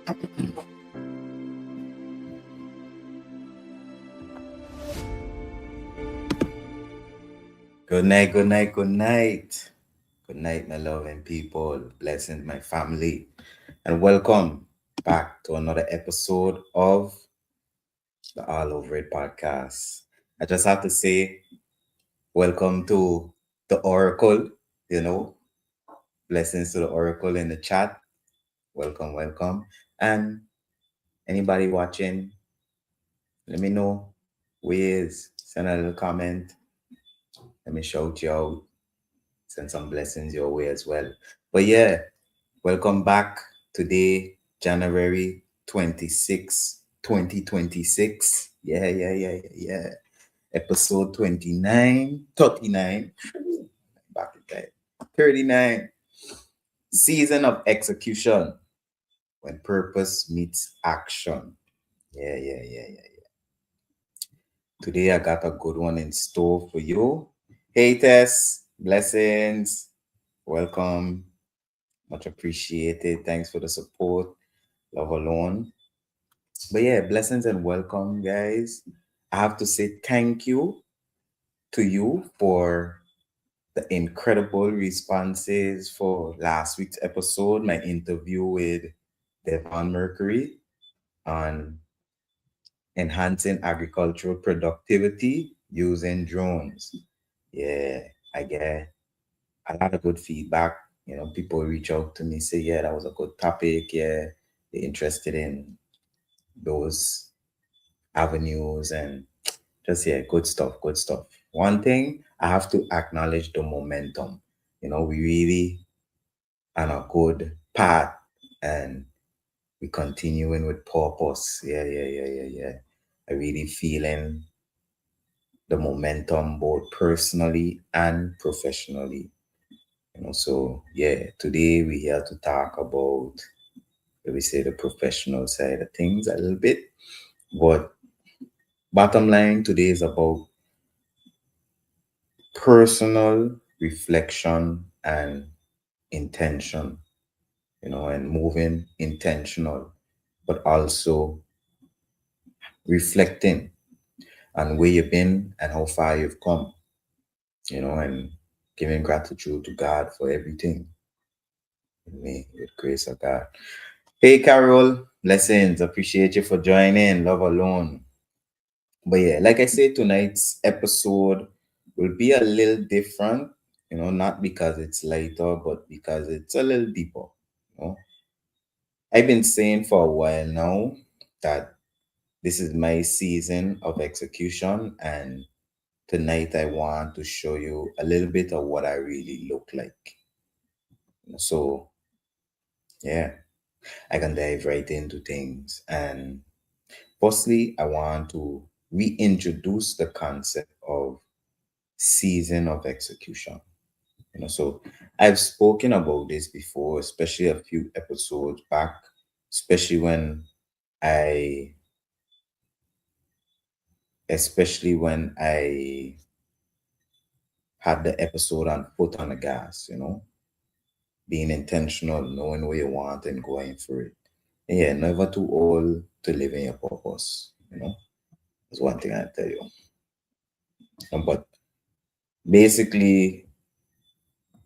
Good night, good night, good night. Good night, my loving people. Blessings, my family. And welcome back to another episode of the All Over It podcast. I just have to say, welcome to the Oracle, you know, blessings to the Oracle in the chat. Welcome, welcome. And anybody watching, let me know who is. Send a little comment. Let me shout you out. Send some blessings your way as well. But yeah, welcome back. Today, January 26, 2026. Yeah. Episode 29, 39. Back in time. 39. Season of execution. When purpose meets action. Yeah. Today, I got a good one in store for you. Hey, Tess. Blessings. Welcome. Much appreciated. Thanks for the support. Love alone. But yeah, blessings and welcome, guys. I have to say thank you to you for the incredible responses for last week's episode, my interview with Devon Mercury on enhancing agricultural productivity using drones. Yeah, I get a lot of good feedback. People reach out to me, say, yeah, that was a good topic. Yeah, they're interested in those avenues and just, yeah, good stuff. One thing I have to acknowledge the momentum. We really on a good path and we continuing with purpose. Yeah. I really feeling the momentum both personally and professionally. So yeah, today we here to talk about, let me say, the professional side of things a little bit. But bottom line today is about personal reflection and intention, and moving intentional, but also reflecting on where you've been and how far you've come, and giving gratitude to God for everything. Me, with grace of God. Hey, Carol, blessings. Appreciate you for joining. Love alone. But yeah, like I said, tonight's episode will be a little different, not because it's lighter, but because it's a little deeper. You know, I've been saying for a while now that this is my season of execution, and tonight I want to show you a little bit of what I really look like. So, yeah, I can dive right into things. And firstly, I want to reintroduce the concept of season of execution. So I've spoken about this before, especially a few episodes back, especially when I especially when I had the episode on foot on the gas, being intentional, knowing what you want and going for it. And yeah, never too old to live in your purpose. That's one thing I tell you. But basically,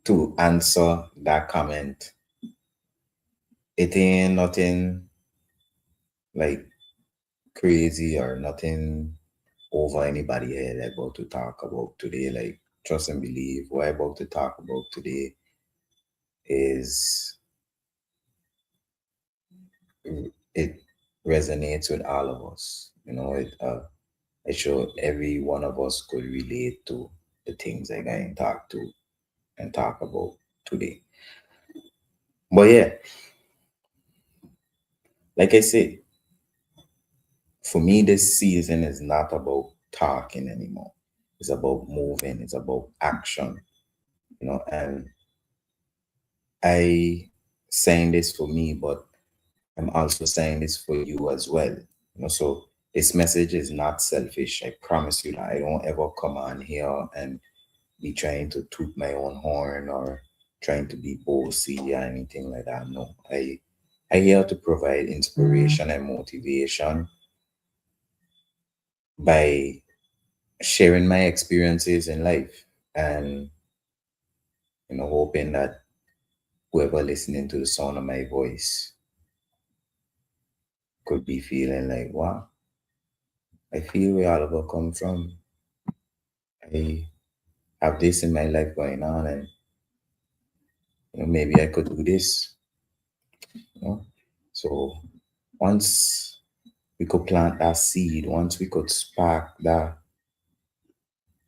to answer that comment, it ain't nothing like crazy or nothing over anybody head about to talk about today. Like, trust and believe what I'm about to talk about today is it resonates with all of us. I sure every one of us could relate to the things I going to talk to and talk about today. But yeah, like I said, for me, this season is not about talking anymore. It's about moving. It's about action. And I saying this for me, but I'm also saying this for you as well. So this message is not selfish. I promise you that I don't ever come on here and be trying to toot my own horn or trying to be bossy or anything like that. No, I here to provide inspiration and motivation by sharing my experiences in life, and hoping that whoever listening to the sound of my voice could be feeling like, wow, I feel where all of it come from. I have this in my life going on, and maybe I could do this. You know? So once we could plant that seed, once we could spark that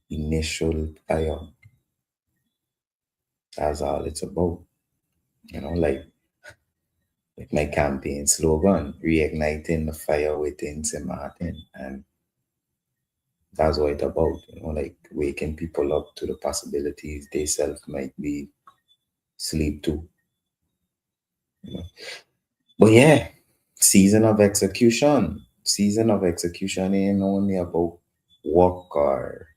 initial fire, that's all it's about. Like my campaign slogan, reigniting the fire within St. Martin. And that's what it's about, like waking people up to the possibilities they self might be sleep to. You know? But yeah, season of execution. Season of execution ain't only about work, or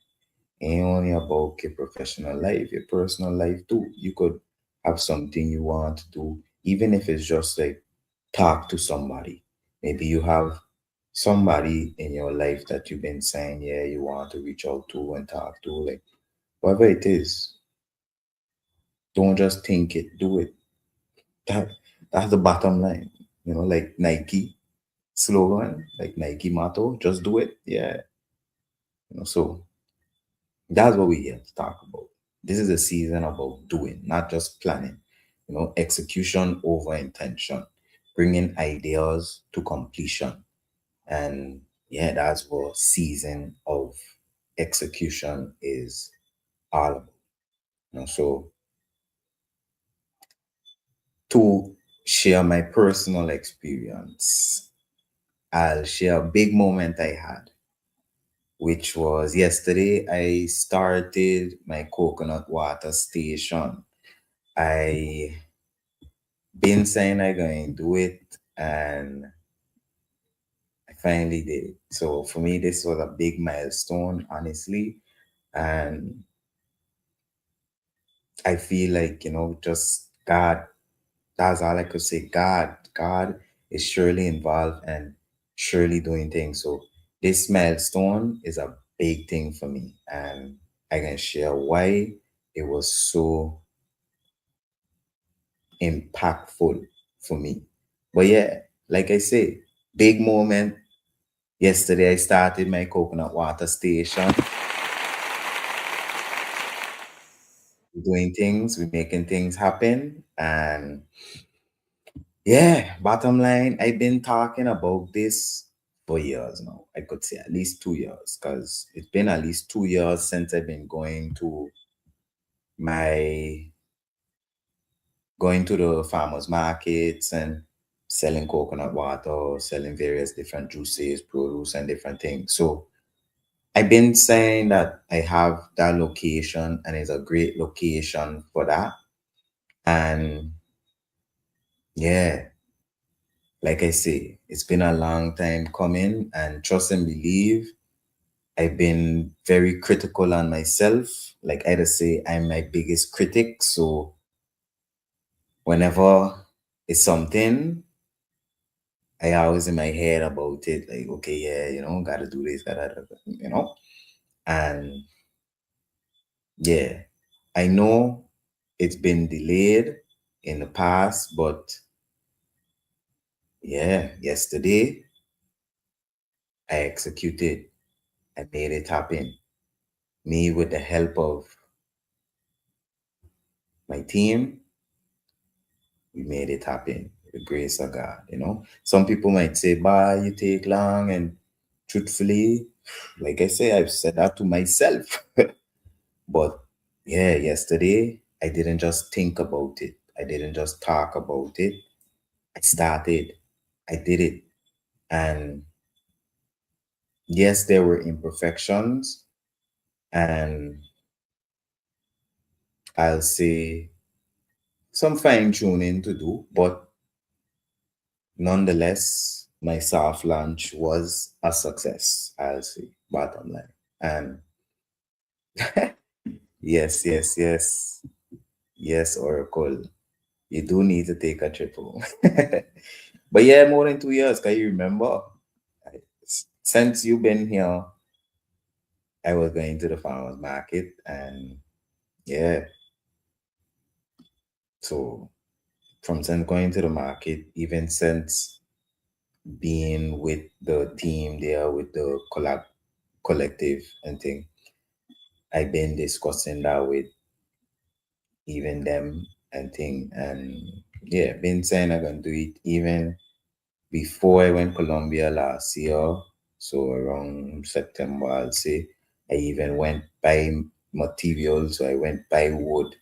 ain't only about your professional life, your personal life too. You could have something you want to do, even if it's just like talk to somebody. Maybe you have somebody in your life that you've been saying, yeah, you want to reach out to and talk to, like whatever it is. Don't just think it, do it. That that's the bottom line. Like Nike slogan, like Nike motto, just do it. Yeah. So that's what we're here to talk about. This is a season about doing, not just planning. Execution over intention, bringing ideas to completion. And yeah, that's what season of execution is all about. So to share my personal experience, I'll share a big moment I had, which was yesterday. I started my coconut water station. I been saying I'm going to do it, and I finally did it. So for me, this was a big milestone, honestly. And I feel like, just God, that's all I could say. God is surely involved and surely doing things. So this milestone is a big thing for me. And I can share why it was so impactful for me. But yeah, like I say, big moment. Yesterday, I started my coconut water station, doing things, we're making things happen. And yeah, bottom line, I've been talking about this for years now. I could say at least 2 years, because it's been at least 2 years since I've been my going to the farmers markets and selling coconut water, selling various different juices, produce, and different things. So I've been saying that I have that location, and it's a great location for that. And yeah, like I say, it's been a long time coming, and trust and believe, I've been very critical on myself. Like I just say, I'm my biggest critic. So whenever it's something, I always in my head about it, like, okay, yeah, gotta do this, and yeah, I know it's been delayed in the past, but yeah, yesterday I executed. I made it happen. Me with the help of my team, we made it happen. With the grace of God. Some people might say, "Bah, you take long," and truthfully, like I say, I've said that to myself. But yeah, yesterday I didn't just think about it. I didn't just talk about it. I started. I did it. And yes, there were imperfections, and I'll say some fine tuning to do, but nonetheless, my soft launch was a success, I'll say, bottom line. And yes, yes, yes, yes, Oracle. You do need to take a trip home. But yeah, more than 2 years. Can you remember? Since you've been here, I was going to the farmers market, and yeah, so from since going to the market, even since being with the team there, with the collective and thing, I've been discussing that with even them and thing, and yeah, been saying I'm gonna do it even before I went Colombia last year. So around September, I'll say, I even went buy material. So I went buy wood,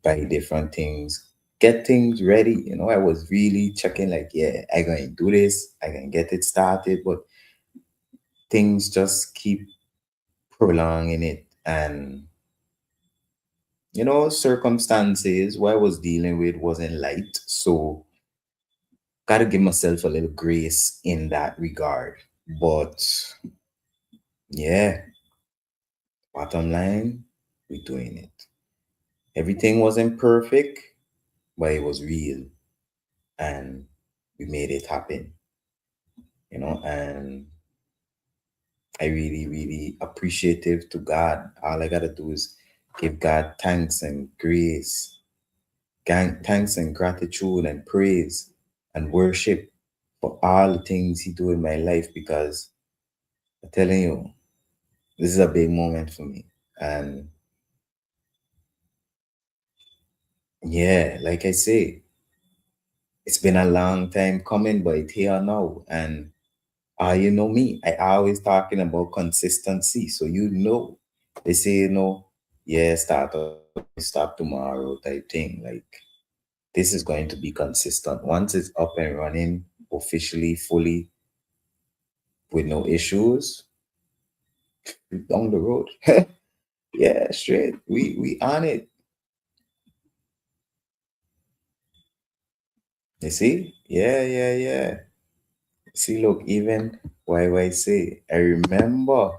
buy different things, get things ready. I was really checking like, yeah, I gonna do this, I can get it started, but things just keep prolonging it. And circumstances what I was dealing with wasn't light. So gotta give myself a little grace in that regard. But yeah, bottom line, we're doing it. Everything wasn't perfect, but it was real, and we made it happen, and I really, really appreciative to God. All I gotta do is give God thanks and grace, thanks and gratitude and praise and worship for all the things He do in my life, because I'm telling you, this is a big moment for me. And yeah, like I say, it's been a long time coming, but it's here now. And you know me, I always talking about consistency. So they say, yeah, start up today, stop tomorrow type thing. Like, this is going to be consistent. Once it's up and running officially, fully, with no issues, down the road. Yeah, straight. We on it. You see? Yeah, yeah, yeah. See, look, even why say, I remember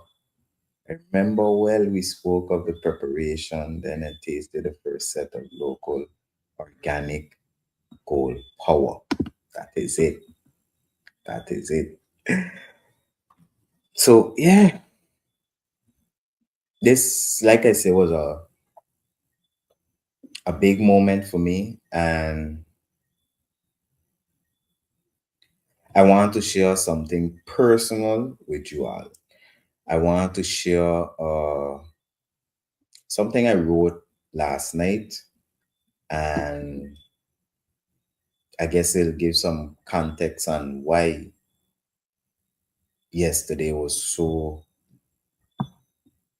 well we spoke of the preparation, then I tasted the first set of local organic coal power. That is it. That is it. So yeah, this, like I said, was a big moment for me, and I want to share something personal with you all. I want to share something I wrote last night, and I guess it'll give some context on why yesterday was so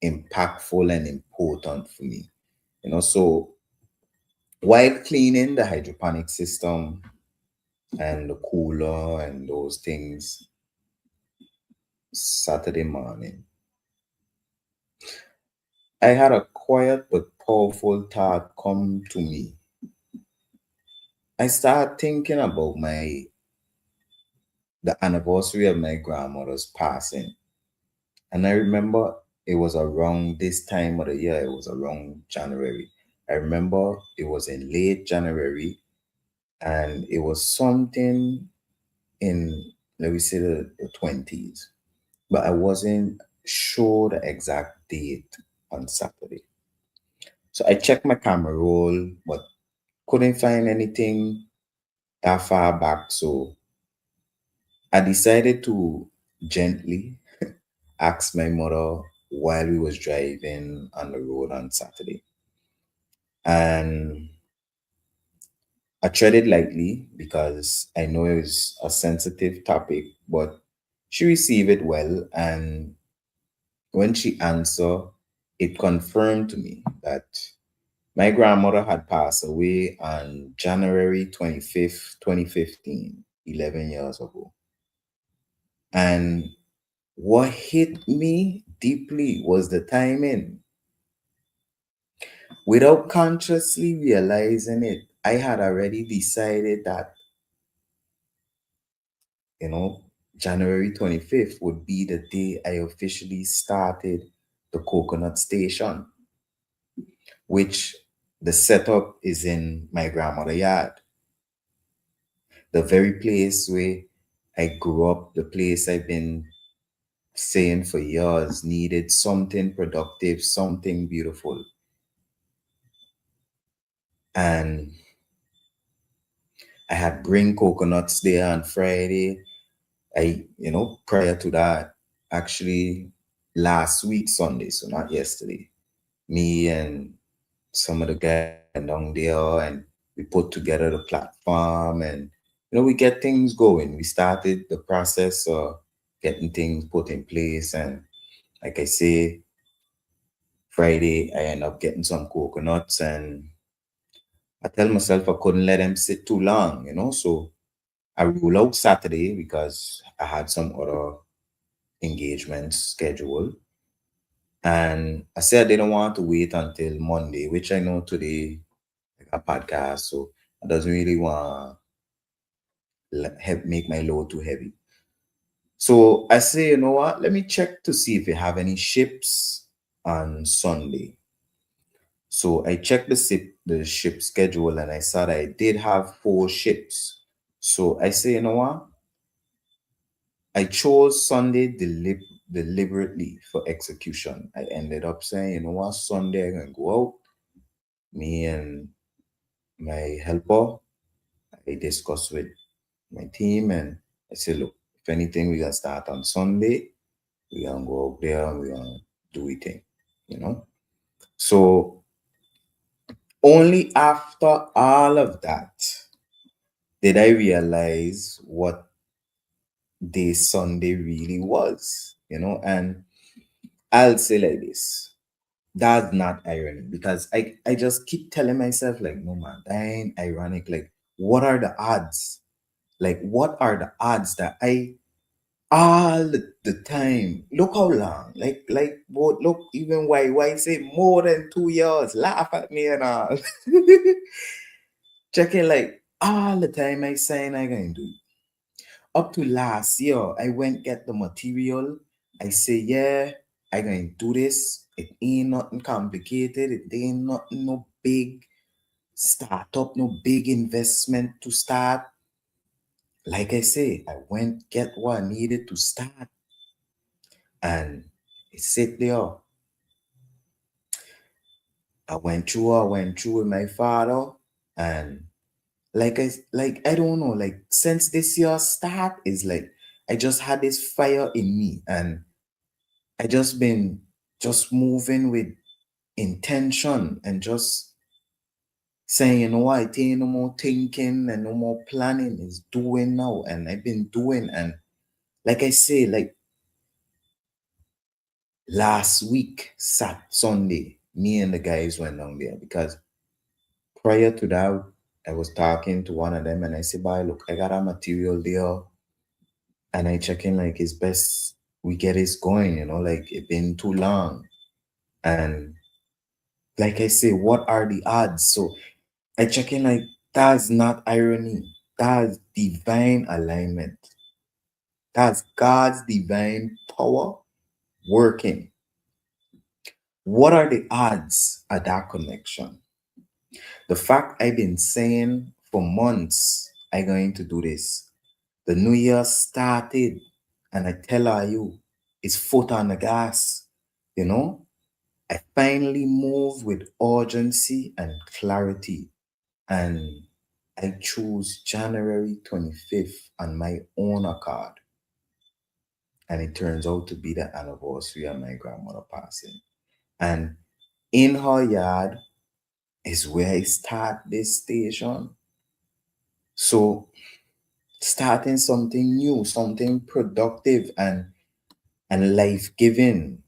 impactful and important for me. So while cleaning the hydroponic system and the cooler and those things Saturday morning, I had a quiet but powerful thought come to me. I started thinking about the anniversary of my grandmother's passing. And I remember it was around this time of the year, it was around January. I remember it was in late January, and it was something in, let me say, the 20s, but I wasn't sure the exact date on Saturday. So I checked my camera roll, but couldn't find anything that far back. So I decided to gently ask my mother while we was driving on the road on Saturday. And I treaded lightly because I know it was a sensitive topic, but she received it well. And when she answered, it confirmed to me that my grandmother had passed away on January 25th, 2015, 11 years ago. And what hit me deeply was the timing. Without consciously realizing it, I had already decided that, you know, January 25th would be the day I officially started the Coconut Station, which The setup is in my grandmother's yard, the very place where I grew up, the place I've been saying for years needed something productive, something beautiful. And I had bring coconuts there on Friday. Prior to that, actually last week, Sunday, so not yesterday, me and some of the guys went down there and we put together the platform and, we get things going. We started the process of getting things put in place. And like I say, Friday, I end up getting some coconuts and I tell myself I couldn't let them sit too long. So I rule out Saturday because I had some other engagements scheduled. And I said I didn't want to wait until Monday, which I know today a podcast, so I doesn't really want to make my load too heavy. So I say, you know what? Let me check to see if you have any ships on Sunday. So I checked the ship schedule and I saw that I did have 4 ships. So I say, you know what? I chose Sunday deliberately for execution. I ended up saying, you know what? Sunday I'm gonna go out. Me and my helper, I discussed with my team and I said, look, if anything, we gonna start on Sunday. We gonna go out there and we gonna do it thing, you know. So only after all of that did I realize what day Sunday really was. And I'll say like this. That's not irony because I just keep telling myself, like, no man, that ain't ironic. Like, what are the odds? Like, what are the odds that I all the time. Look how long. Like what look even why say more than 2 years. Laugh at me and all. Checking like all the time I saying I gonna do. Up to last year, I went get the material. I say, yeah, I gonna do this. It ain't nothing complicated. It ain't nothing no big startup, no big investment to start. Like I say, I went get what I needed to start and it sit there. I went through with my father and I don't know, like since this year start is like I just had this fire in me and I just been just moving with intention and just saying, you know what, I think no more thinking and no more planning is doing now. And I've been doing and like I say, like last week, Sunday, me and the guys went down there because prior to that, I was talking to one of them and I said, "Bye, look, I got a material there." And I check in like it's best we get this going, like it been too long. And like I say, what are the odds? So I check in like that's not irony. That's divine alignment. That's God's divine power working. What are the odds of that connection? The fact I've been saying for months I'm going to do this. The new year started, and I tell her you, it's foot on the gas. You know, I finally moved with urgency and clarity, and I choose January 25th on my own accord. And it turns out to be the anniversary of my grandmother passing. And in her yard is where I start this station. So starting something new, something productive and life-giving.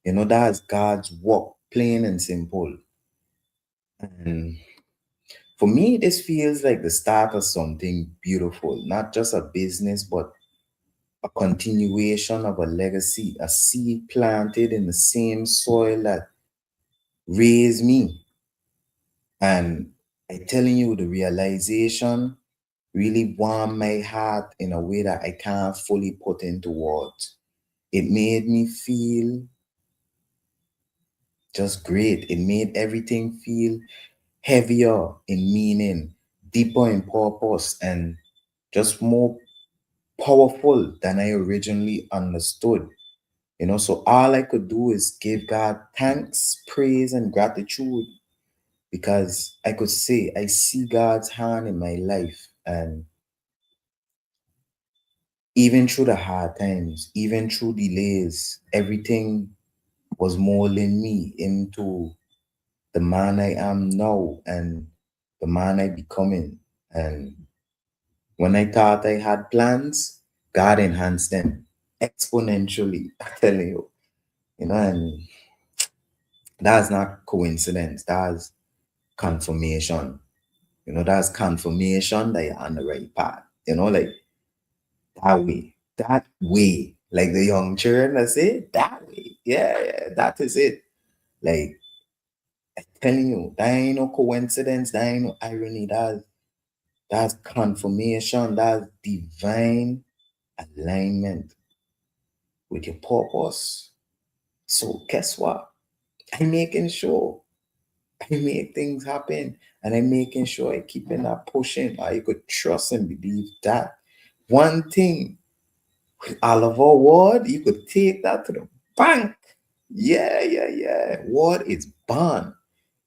That's God's work, plain and simple. And for me, this feels like the start of something beautiful, not just a business, but a continuation of a legacy, a seed planted in the same soil that raised me. And I telling you, the realization really warmed my heart in a way that I can't fully put into words. It made me feel just great. It made everything feel heavier in meaning, deeper in purpose, and just more powerful than I originally understood. So all I could do is give God thanks, praise, and gratitude because I could say I see God's hand in my life. And even through the hard times, even through delays, everything was molding me into the man I am now and the man I becoming. And when I thought I had plans, God enhanced them exponentially. I tell you, and that's not coincidence. That's confirmation. That's confirmation that you're on the right path. Like that way, like the young children that say that way. Yeah, yeah, that is it. Like telling you, that ain't no coincidence. That ain't no irony. That's confirmation. That's divine alignment with your purpose. So guess what? I'm making sure I make things happen and I'm making sure I keep in that pushing. Or you could trust and believe that one thing with Oliver Ward, you could take that to the bank. Yeah, yeah, yeah. Ward is born.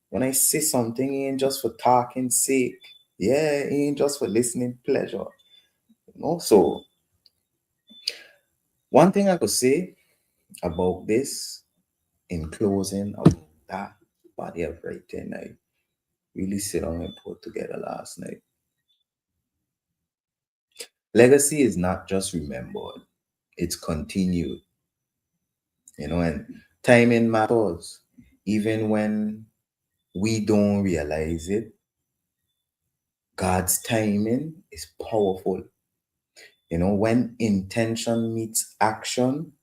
When I say something, it ain't just for talking sake. Yeah, it ain't just for listening pleasure. So one thing I could say about this in closing about that body of writing I really sit down and put together last night. Legacy is not just remembered, it's continued, and timing matters. Even when we don't realize it, God's timing is powerful. When intention meets action,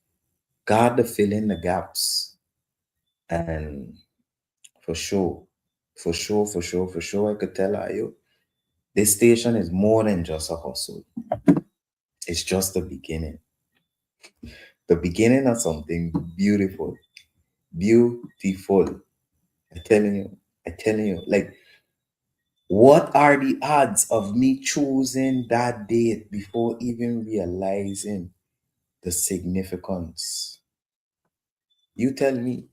God to fill in the gaps. And for sure, I could tell you, this station is more than just a hustle. It's just the beginning. The beginning of something beautiful. Beautiful. I'm telling you, like, what are the odds of me choosing that date before even realizing the significance? You tell me.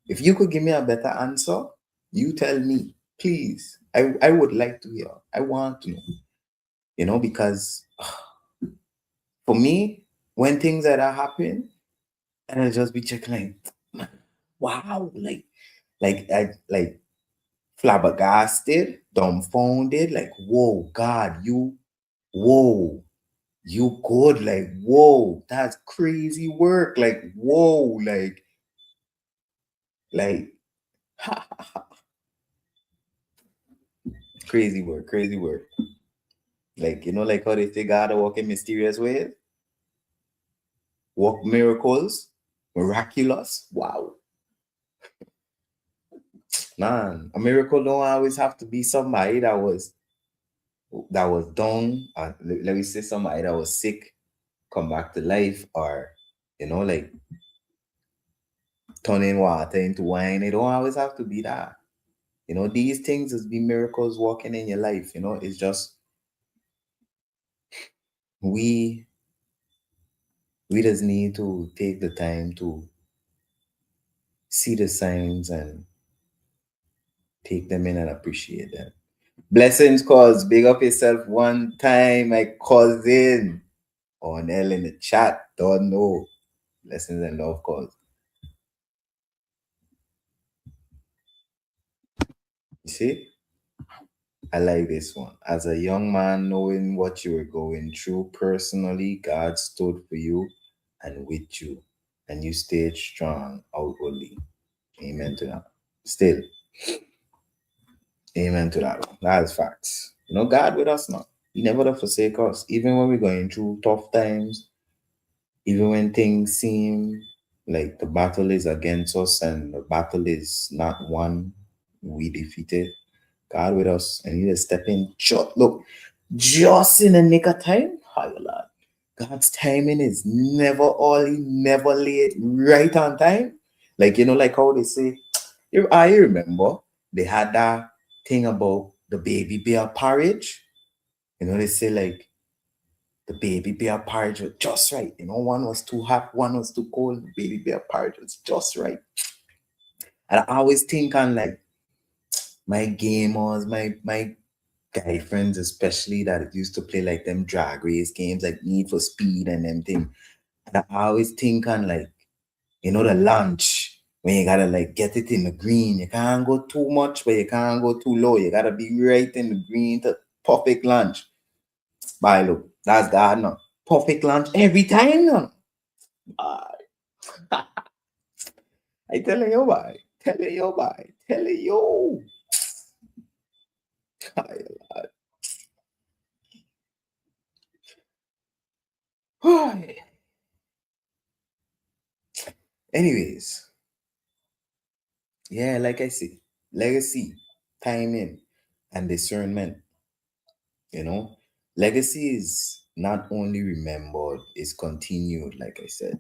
If you could give me a better answer, you tell me, please. I would like to hear. I want to know. Because for me, when things like that happen, and I'll just be checking like, wow, like flabbergasted, dumbfounded, like, whoa, God, whoa, you good, like, whoa, that's crazy work, like, whoa, like, crazy work. Like, like how they say God walk in mysterious ways, work miracles, miraculous. Wow, man, a miracle don't always have to be somebody that was done. Let me say somebody that was sick, come back to life, or like turning water into wine. It don't always have to be that. These things is be miracles walking in your life. It's just we we just need to take the time to see the signs and take them in and appreciate them. Blessings, cause big up yourself one time, my cousin. On L in the chat, don't know. Blessings and love, cause. You see? I like this one. As a young man, knowing what you were going through personally, God stood for you and with you, and you stayed strong outwardly. Amen to that. Still, amen to that. That is facts. God with us now. He never to forsake us, even when we're going through tough times, even when things seem like the battle is against us and the battle is not won, we defeated. God with us, and He just step in. Look, just in the nick of time. Hi, Lord. God's timing is never early, never late, right on time. Like, like how they say, I remember they had that thing about the baby bear porridge. They say like the baby bear porridge was just right. One was too hot, one was too cold. The baby bear porridge was just right. And I always think on like my gamers, my guy friends, especially that used to play like them drag race games like Need for Speed and them thing. And I always think on like, the lunch when you gotta like get it in the green. You can't go too much, but you can't go too low. You gotta be right in the green to perfect lunch. Bye, look, that's God now. Perfect lunch every time now. Bye. I tell you bye. Tell you bye. Tell you. Anyways, yeah, like I say, legacy, timing, and discernment. You know, legacy is not only remembered, it's continued, like I said.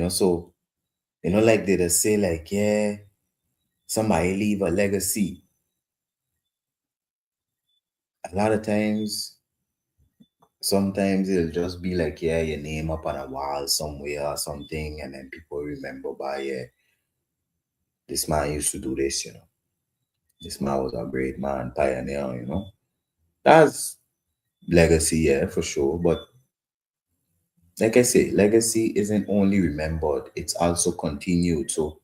So, like they just say, like, yeah, somebody leave a legacy. A lot of times, sometimes it'll just be like, yeah, your name up on a wall somewhere or something, and then people remember by, yeah, this man used to do this. This man was a great man, pioneer. That's legacy, yeah, for sure. But like I say, legacy isn't only remembered, it's also continued. So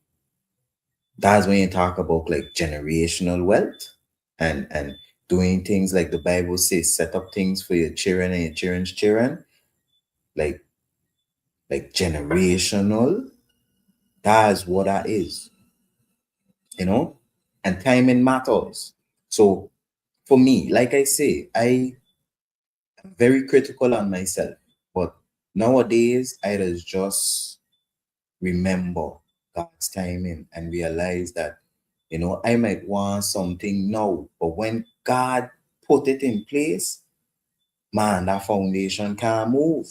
that's when you talk about like generational wealth and doing things like the Bible says, set up things for your children and your children's children, like generational. That's what that is. And timing matters. So for me, like I say, I am very critical on myself, but nowadays I just remember God's timing and realize that, I might want something now, but when God put it in place, man, that foundation can't move.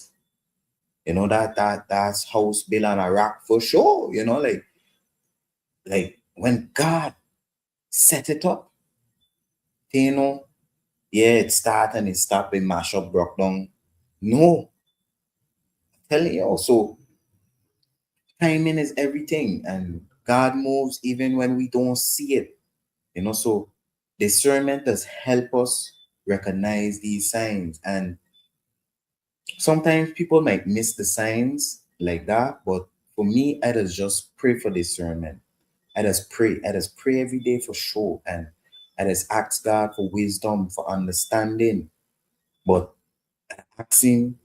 That's house built on a rock for sure. Like when God set it up, you know, yeah, it start and it stop, it mash up, broke down. No, telling you. So timing is everything, and God moves even when we don't see it. So discernment does help us recognize these signs, and sometimes people might miss the signs like that, but for me, I just pray for discernment. I just pray every day for sure, and I just ask God for wisdom, for understanding, but asking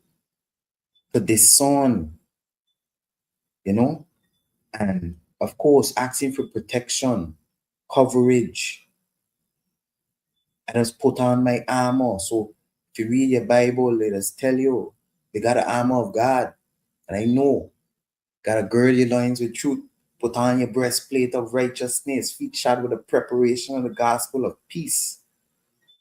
to discern, you know and of course asking for protection, coverage. I just put on my armor. So if you read your Bible, let us tell you, you got the armor of God. And I know, gotta gird your loins with truth, put on your breastplate of righteousness, feet shod with the preparation of the gospel of peace,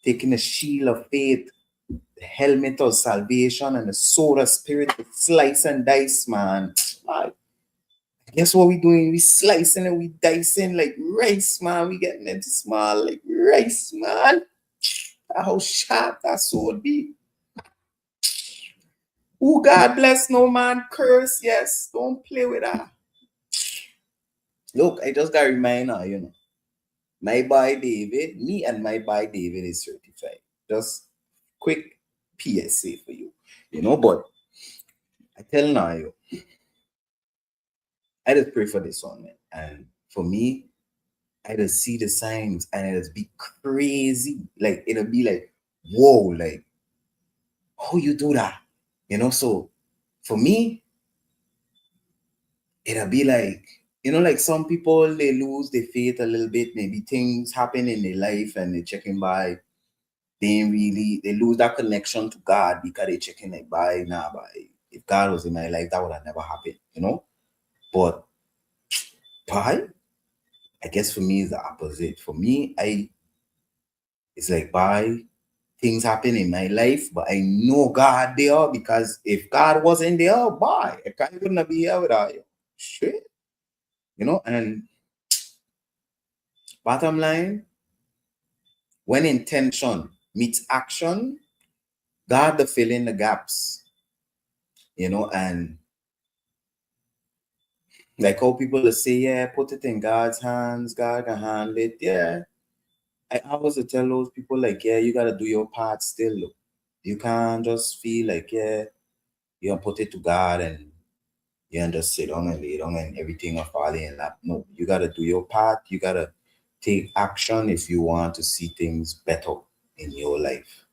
taking the shield of faith, the helmet of salvation, and the sword of spirit to slice and dice, man. Guess what we doing? We slicing and we dicing like rice, man. We getting into small like rice, man. How sharp that sword be. Oh, God bless no man curse. Yes, don't play with that. Look, I just got a reminder. My boy David, me and my boy David is certified. Just quick PSA for you. But I tell now you, I just pray for discernment. And for me, I just see the signs and it just be crazy. Like it'll be like, whoa, like how you do that? So for me, it'll be like some people they lose their faith a little bit. Maybe things happen in their life and they're checking by. They lose that connection to God because they're checking like by by. If God was in my life, that would have never happened. But by I guess for me it's the opposite. For me, it's like by things happen in my life, but I know God there because if God wasn't there, boy, I wouldn't be here without you. Shit. And Bottom line, when intention meets action, God to fill in the gaps, and like how people will say, yeah, put it in God's hands, God can handle it. Yeah. I always tell those people, like, yeah, you gotta do your part still. Look. You can't just feel like, yeah, you gonna put it to God and you can just sit down and lay down and everything will fall in lap. No, you gotta do your part. You gotta take action if you want to see things better in your life.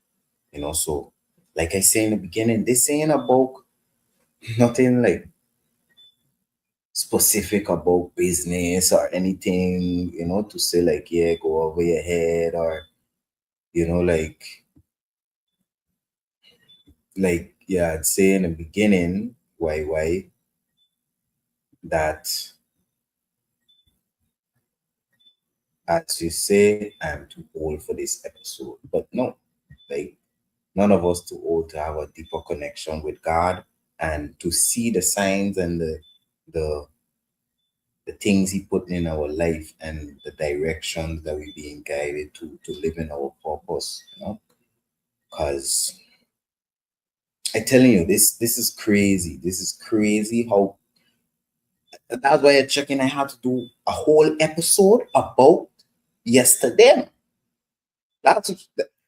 So like I say in the beginning, this ain't about nothing like specific about business or anything, to say like, yeah, go over your head or, like yeah, I'd say in the beginning, why that, as you say, I'm too old for this episode. But no, like none of us too old to have a deeper connection with God and to see the signs and the the things He put in our life and the directions that we're being guided to live in our purpose. Because I'm telling you, this is crazy. This is crazy how that's why I'm checking. I had to do a whole episode about yesterday. That's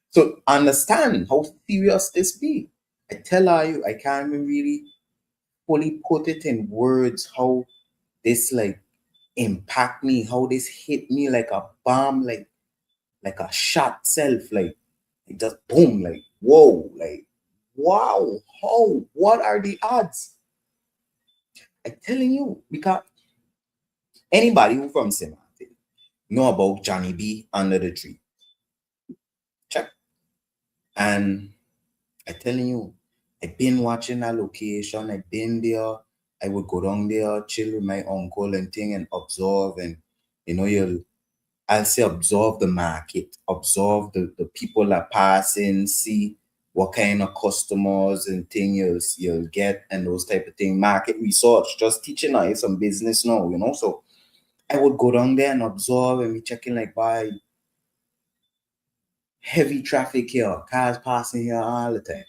so understand how serious this be. I tell you, I can't even really fully put it in words how this like impact me, how this hit me like a bomb, like a shot self, like it just boom, like whoa, like wow, how, what are the odds? I'm telling you, because anybody who from St. Martin know about Johnny B under the tree. Check. And I'm telling you, I've been watching that location. I've been there. I would go down there, chill with my uncle and thing and observe. And, I'll say observe the market, observe the people that pass in, see what kind of customers and thing you'll get and those type of thing. Market research, just teaching I some business now, So I would go down there and observe and be checking like why heavy traffic here, cars passing here all the time.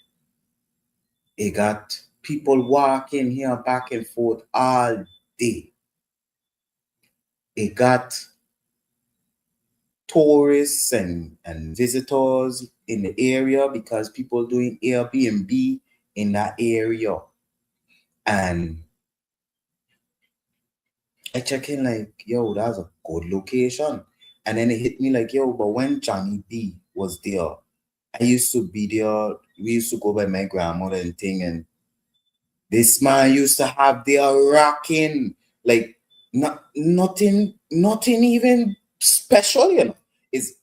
It got people walking here back and forth all day. It got tourists and visitors in the area because people doing Airbnb in that area. And I check in like, yo, that's a good location. And then it hit me like, yo, but when Johnny B was there, I used to be there. We used to go by my grandmother and thing, and this man used to have their rocking, like nothing even special, Is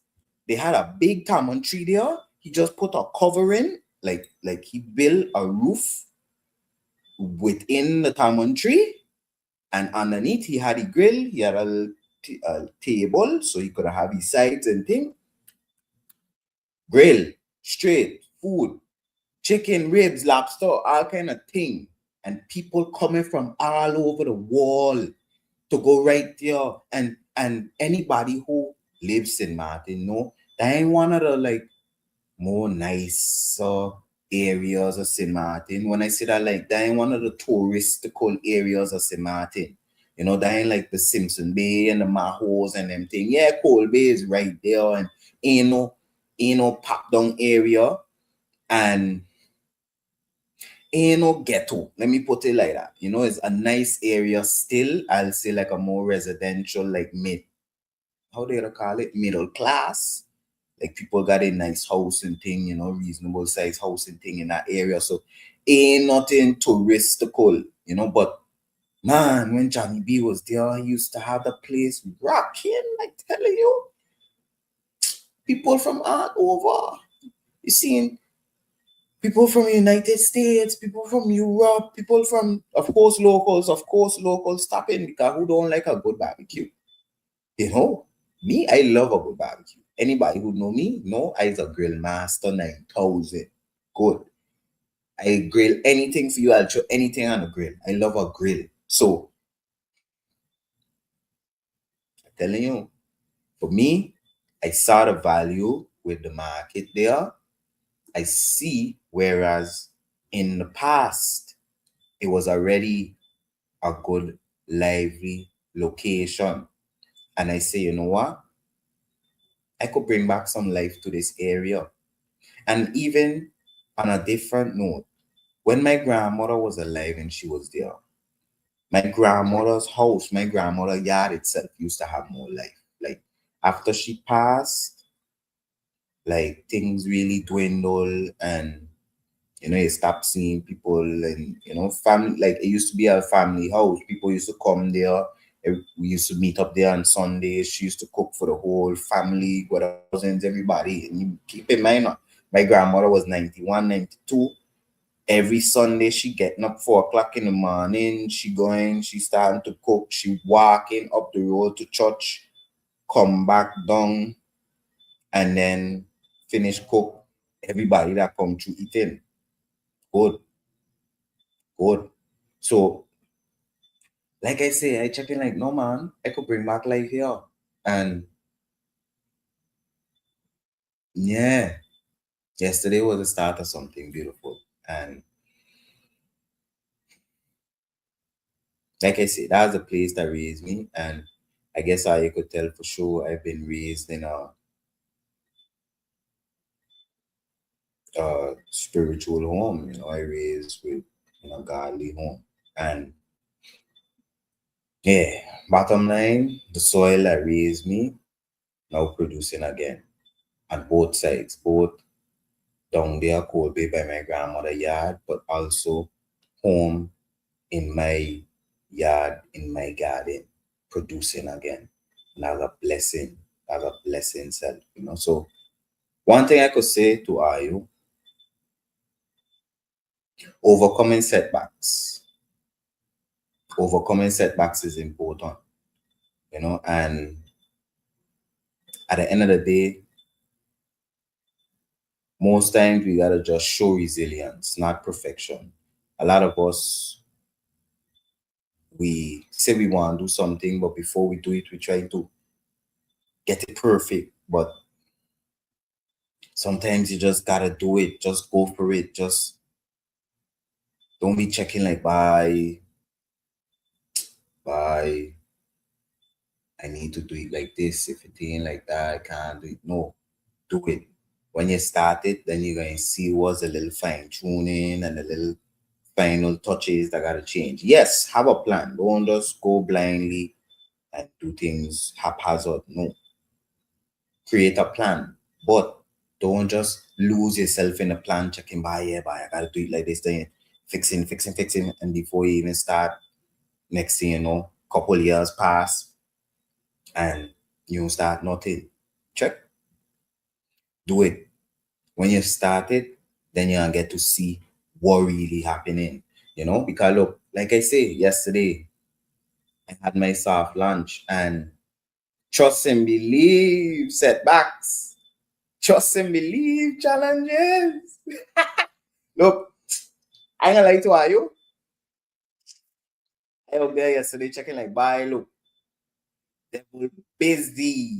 they had a big tamarind tree there. He just put a covering, like he built a roof within the tamarind tree, and underneath he had a grill. He had a table so he could have his sides and thing. Grill, straight food, chicken, ribs, lobster, all kind of thing. And people coming from all over the world to go right there. And anybody who lives in Martin, that ain't one of the like more nice areas of St. Martin. When I say that, like that ain't one of the touristical areas of St. Martin. That ain't like the Simpson Bay and the Mahos and them thing. Yeah, Cold Bay is right there and ain't no pop down area. And ain't no ghetto. Let me put it like that. It's a nice area still. I'll say like a more residential, like how do you call it? Middle class. Like people got a nice house and thing, reasonable size house and thing in that area. So ain't nothing touristical, but man, when Johnny B was there, he used to have the place rocking, like telling you. People from all over. You seen people from the United States, people from Europe, people from, of course, locals stopping because who don't like a good barbecue? Me, I love a good barbecue. Anybody who know me, know I's a grill master 9000. Good. I grill anything for you. I'll throw anything on a grill. I love a grill. So, I'm telling you, For me, I saw the value with the market there. I see, whereas in the past, it was already a good, lively location. And I say, you know what? I could bring back some life to this area. And even on a different note, when my grandmother was alive and she was there, my grandmother's house, my grandmother's yard itself used to have more life. Like after she passed, like things really dwindle, and you stop seeing people, and family, like it used to be a family house. People used to come there. We used to meet up there on Sundays. She used to cook for the whole family, with her cousins, everybody. And you keep in mind, my grandmother was 91, 92. Every Sunday she getting up 4 o'clock in the morning. She starting to cook. She walking up the road to church, come back down, and then finish cook. Everybody that come to eating. Good, good. So, like I say, I check in like, no man, I could bring back life here. And yeah, yesterday was the start of something beautiful. And like I say, that's the place that raised me. And I guess I could tell for sure I've been raised in a spiritual home. I raised with godly home. And yeah, bottom line, the soil that raised me now producing again on both sides, both down there Colby by my grandmother yard, but also home in my yard, in my garden, producing again. And that's a blessing. That's a blessing self. So one thing I could say to you, overcoming setbacks. Overcoming setbacks is important, and at the end of the day, most times we gotta just show resilience, not perfection. A lot of us, we say we want to do something, but before we do it, we try to get it perfect. But sometimes you just gotta do it. Just go for it. Just don't be checking like, bye. I need to do it like this. If it ain't like that, I can't do it. No, do it. When you start it, then you're gonna see what's a little fine tuning and a little final touches that gotta change. Yes, have a plan. Don't just go blindly and do things haphazard. No, create a plan, but don't just lose yourself in a plan, checking by, yeah, by I gotta do it like this, then fixing, and before you even start, next thing you know, couple years pass and you start nothing. Check, do it. When you start it, then you'll get to see what really happening. Because look, like I say yesterday, I had my soft lunch, and trust and believe setbacks. Trust and believe challenges. Look, I ain't gonna lie to you. I was there yesterday checking like, bye, look, devil busy.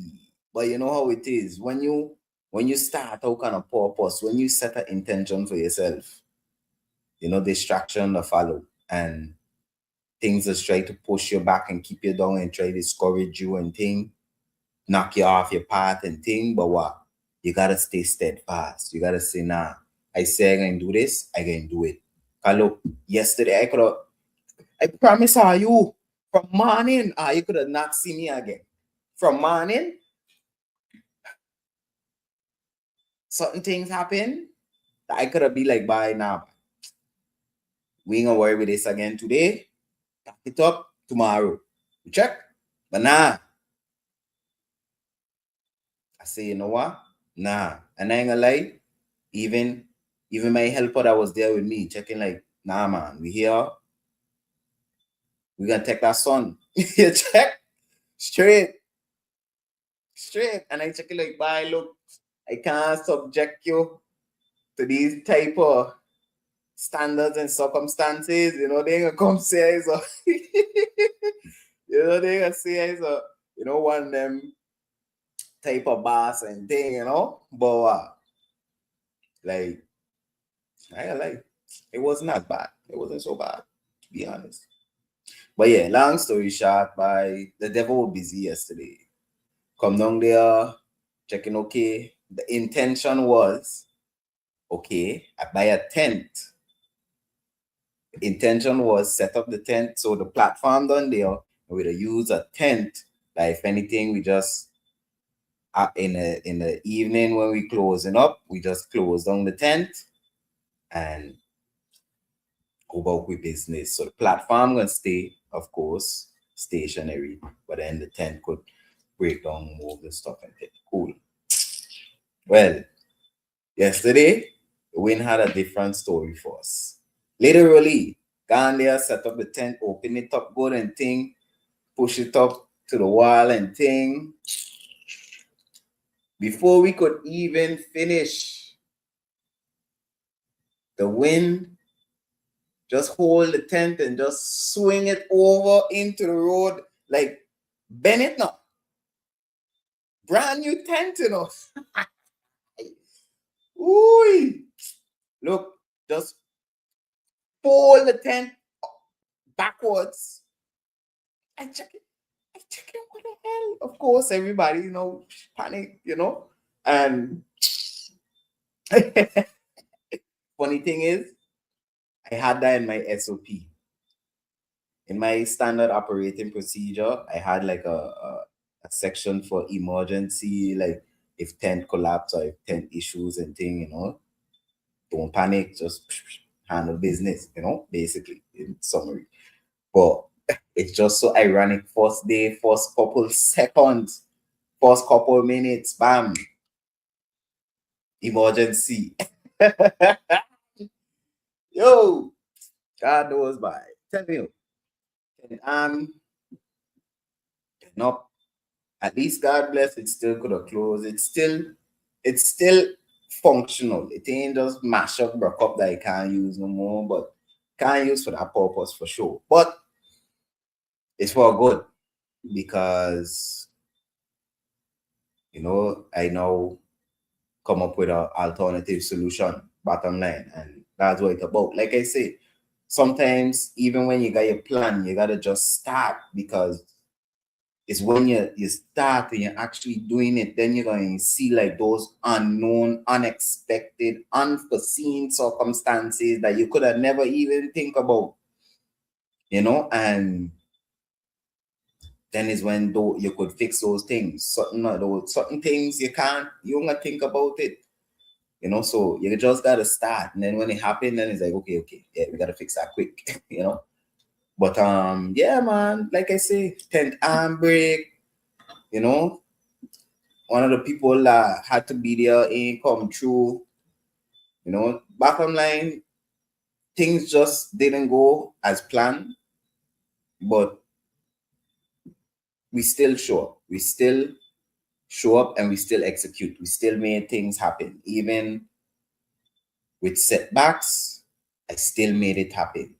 But you know how it is. When you start out kind of purpose, when you set an intention for yourself, distraction to follow, and things just try to push you back and keep you down and try to discourage you and thing, knock you off your path and thing. But what? You gotta stay steadfast. You gotta say, nah, I say I'm gonna do this, I can do it. Cause look, yesterday I promise you, from morning, you could have not seen me again. From morning, certain things happen that I could have be like, bye now. We ain't gonna worry with this again today. Pack it up tomorrow. You check? But nah. I say, you know what? Nah. And I ain't gonna lie, even my helper that was there with me, checking like, nah man, we here. We gonna take that son. You check? Straight. Straight. And I check it like, bye, look, I can't subject you to these type of standards and circumstances. They gonna come say so. They gonna say so. One of them type of boss and thing, But like like it wasn't that bad. It wasn't so bad, to be honest. But yeah, long story short, by the devil was busy yesterday. Come down there, checking okay. The intention was okay, I buy a tent. The intention was set up the tent so the platform down there, we'd use a tent. Like if anything, we just in the evening when we closing up, we just close down the tent and go about with business. So the platform gonna stay, of course, stationary, but then the tent could break down, move the stuff and take cool. Well, yesterday, Win had a different story for us. Literally, gone there, set up the tent, open it up good and thing, push it up to the wall and thing. Before we could even finish, the wind just hold the tent and just swing it over into the road like bend it now. Brand new tent, Ooh. Look, just pull the tent backwards. I check it. What the hell? Of course, everybody, panic, And funny thing is, I had that in my SOP. In my standard operating procedure, I had like a section for emergency, like if tent collapse or if tent issues and thing, don't panic, just handle business, basically, in summary. But it's just so ironic. First day, first couple seconds, first couple minutes, bam, emergency. Yo, God knows by. Tell you. No, at least God bless it still could have closed. It's still functional. It ain't just mash up, broke up that I can't use no more, but can't use for that purpose for sure. But it's for good because I now come up with an alternative solution, bottom line. And that's what it's about. Like I say, sometimes even when you got your plan, you gotta just start because it's when you start and you're actually doing it, then you're going to see like those unknown, unexpected, unforeseen circumstances that you could have never even think about, and then is when you could fix those things. Certain things you don't gonna think about it, so you just gotta start. And then when it happened, then it's like, okay, yeah, we gotta fix that quick, But yeah, man, like I say, tent arm break, one of the people that had to be there ain't come true. Bottom line, things just didn't go as planned, but we still show up. We still show up and we still execute. We still made things happen. Even with setbacks, I still made it happen.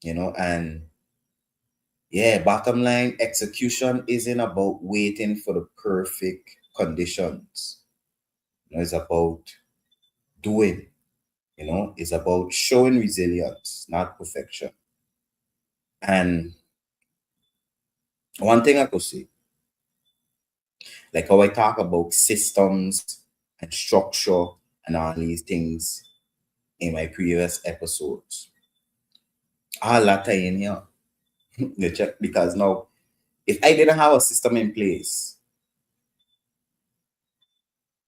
And yeah, bottom line, execution isn't about waiting for the perfect conditions. It's about doing, it's about showing resilience, not perfection. And one thing I could say, like how I talk about systems and structure and all these things in my previous episodes, all that are in here. Because now, if I didn't have a system in place,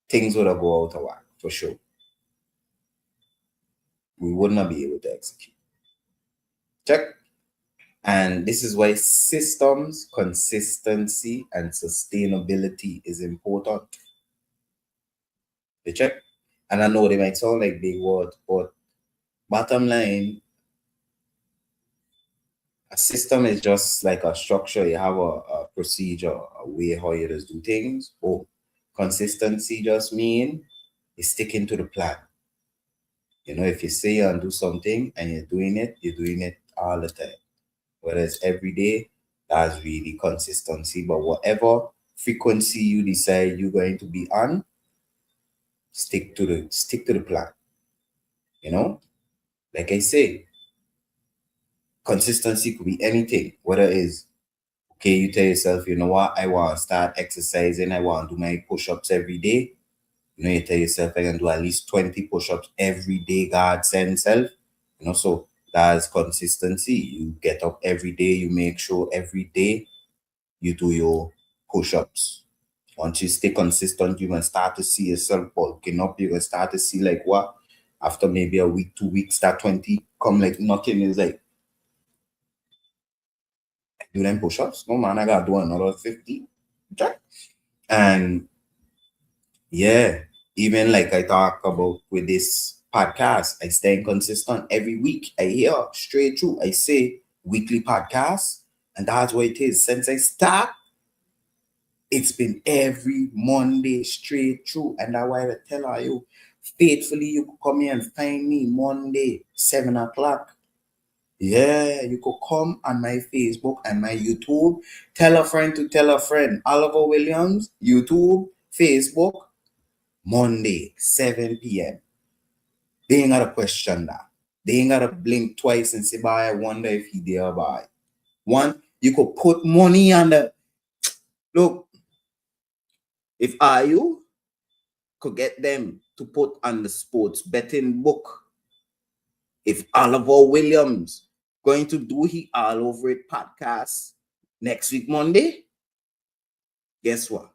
things would have go out of whack for sure. We would not be able to execute. Check. And this is why systems, consistency, and sustainability is important. You check? And I know they might sound like big words, but bottom line, a system is just like a structure. You have a procedure, a way how you just do things. Oh, consistency just mean you sticking to the plan. If you say you're gonna do something and you're doing it all the time. Whereas every day, that's really consistency. But whatever frequency you decide you're going to be on, stick to the plan. You know, like I say, consistency could be anything, whether it's okay, you tell yourself, you know what, I want to start exercising, I want to do my push-ups every day. You know, you tell yourself I can do at least 20 push-ups every day, God send self. You know, so that's consistency. You get up every day, you make sure every day you do your push-ups. Once you stay consistent, you can start to see yourself bulking up. You can start to see like what after maybe a week, 2 weeks, that 20 come like nothing is like do them push-ups. No man, I gotta do another 50. Okay. And yeah, even like I talk about with this podcast, I stay consistent every week. I hear straight through. I say weekly podcast, and that's what it is. Since I start, it's been every Monday straight through. And that's why I tell you, faithfully, you could come here and find me Monday, 7 o'clock. Yeah, you could come on my Facebook and my YouTube. Tell a friend to tell a friend. Oliver Williams, YouTube, Facebook, Monday, 7 p.m. They ain't gotta question that. They ain't gotta blink twice and say, "Boy, I wonder if he there, boy." One, you could put money on the look. If you could get them to put on the sports betting book, if Oliver Williams going to do he all over it podcast next week Monday, guess what?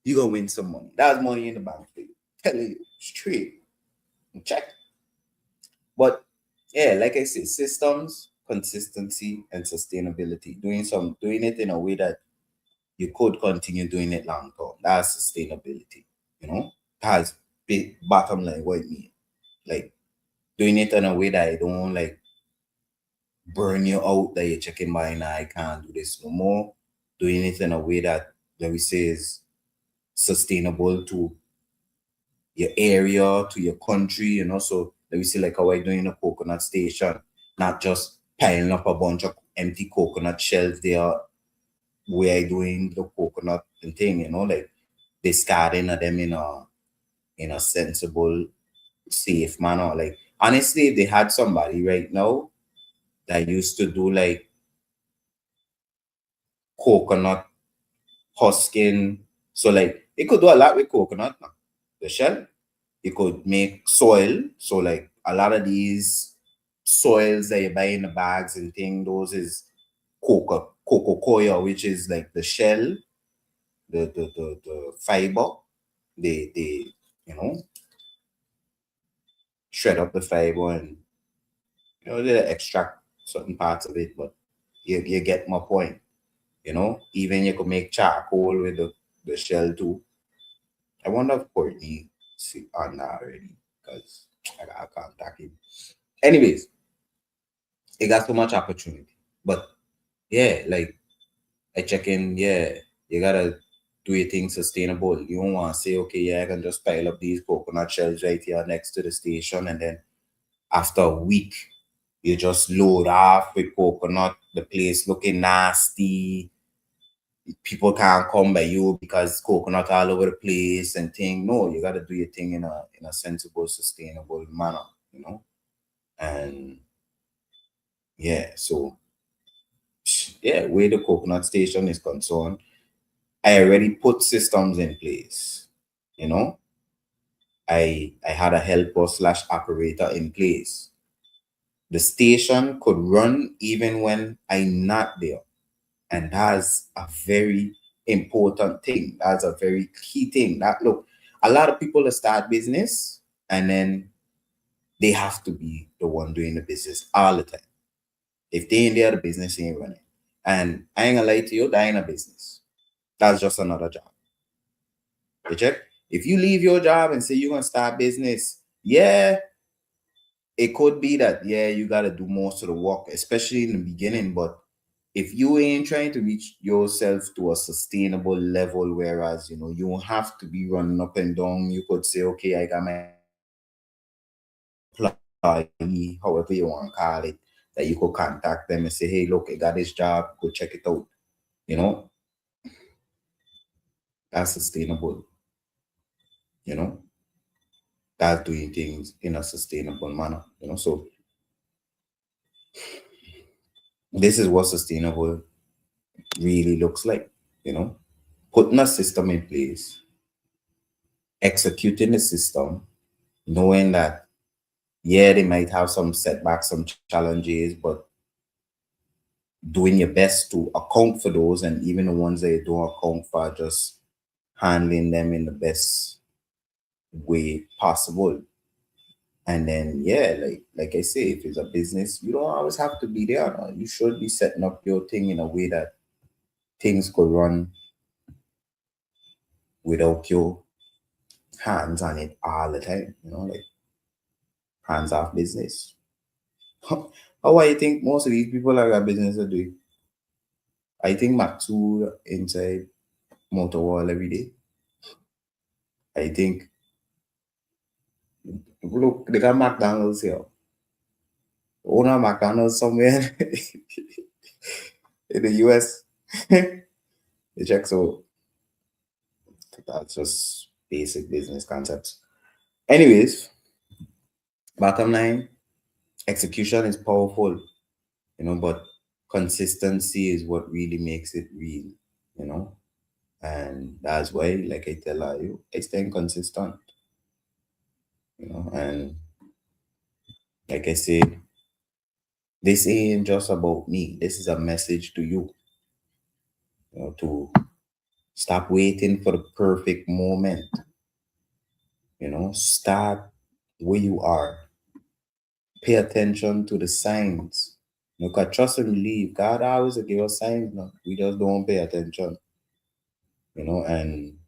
You gonna win some money. That's money in the bank for you. Telling you straight. Check. But yeah, like I said, systems, consistency, and sustainability. Doing it in a way that you could continue doing it long term. That's sustainability. You know, that's big bottom line what it means. Like doing it in a way that I don't like burn you out that you're checking by now I can't do this no more. Doing it in a way that we say is sustainable to your area, to your country, you know. So let me see like how I doing a coconut station, not just piling up a bunch of empty coconut shells there where I doing the coconut and thing, you know, like discarding of them in a sensible, safe manner. Like honestly, if they had somebody right now that used to do like coconut husking, so like it could do a lot with coconut now. The shell, you could make soil. So like a lot of these soils that you buy in the bags and thing, those is cocoa coir, which is like the shell, the fiber. They you know shred up the fiber and they extract certain parts of it, but you get my point. You know, even you could make charcoal with the shell too. I wonder if Courtney see on that already because I got contact him. Anyways, it got so much opportunity. But yeah, like I check in, yeah, you gotta do your thing sustainable. You don't want to say, okay, yeah, I can just pile up these coconut shells right here next to the station, and then after a week, you just load off with coconut, the place looking nasty. People can't come by you because coconut all over the place and thing. No, you gotta do your thing in a sensible, sustainable manner, you know? And yeah, so yeah, where the coconut station is concerned, I already put systems in place. You know, I had a helper slash operator in place. The station could run even when I'm not there. And that's a very important thing. That's a very key thing. That look, a lot of people that start business and then they have to be the one doing the business all the time. If they ain't there, the business ain't running. And I ain't gonna lie to you, that ain't a business. That's just another job. You check? If you leave your job and say you're gonna start business, yeah, it could be that yeah, you gotta do most of the work, especially in the beginning. But if you ain't trying to reach yourself to a sustainable level, whereas you don't have to be running up and down, you could say, okay, I got my employee, however you want to call it, that you could contact them and say, hey, look, I got this job, go check it out. You know, That's sustainable, you know, that's doing things in a sustainable manner, you know. So this is what sustainable really looks like, you know, putting a system in place, executing the system, knowing that, yeah, they might have some setbacks, some challenges, but doing your best to account for those, and even the ones that you don't account for, just handling them in the best way possible. And then, yeah, like I say, if it's a business, you don't always have to be there. No? You should be setting up your thing in a way that things could run without your hands on it all the time. You know, like hands off business. How I think most of these people are got business are doing. I think Matsu inside motor wall every day. I think look, they got McDonald's here. Owner McDonald's somewhere in the US. They check, so that's just basic business concepts. Anyways, bottom line, execution is powerful, you know, but consistency is what really makes it real, you know. And that's why, like I tell you, I stay consistent, you know. And like I say, this ain't just about me. This is a message to you, you know, to stop waiting for the perfect moment, you know, start where you are. Pay attention to the signs. You know, 'cause trust and believe. God always give us signs. No? We just don't pay attention, you know. And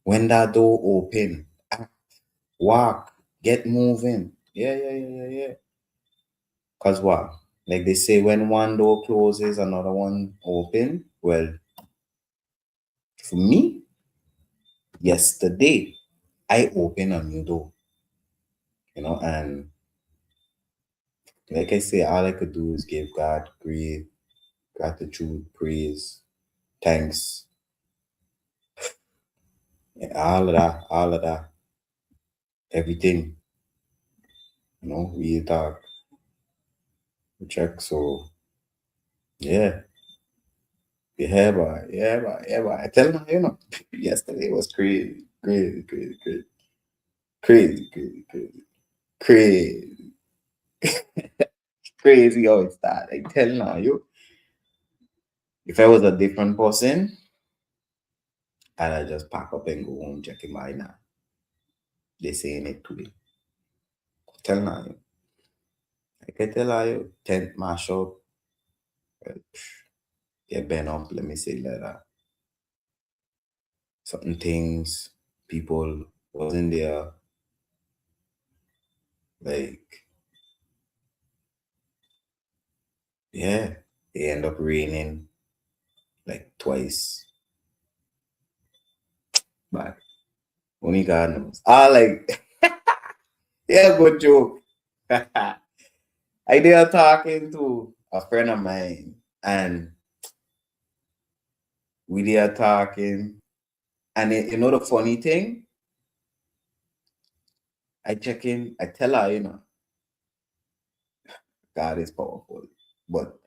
when that door open, act, walk, get moving. Yeah, yeah, yeah, yeah, yeah. Cause what? Like they say, when one door closes, another one open. Well, for me, yesterday, I opened a new door, you know, and like I say, all I could do is give God grace, gratitude, praise, thanks, and all of that, everything, you know, we talk, we check. So yeah, yeah, but yeah, but yeah, but I tell you, you know, yesterday was crazy, crazy, crazy, crazy, crazy, crazy, crazy, crazy, crazy how it started. I tell you, if I was a different person, I'd just pack up and go home, checking my now. They saying it today. Tell you. I can tell you, tent mash up, get bent up, let me say like that. Certain things, people wasn't there, like, yeah, they end up raining like twice, but only God knows. Like, yeah, good joke. I did talking to a friend of mine, and we did talking, and you know the funny thing, I check in, I tell her, you know, God is powerful, but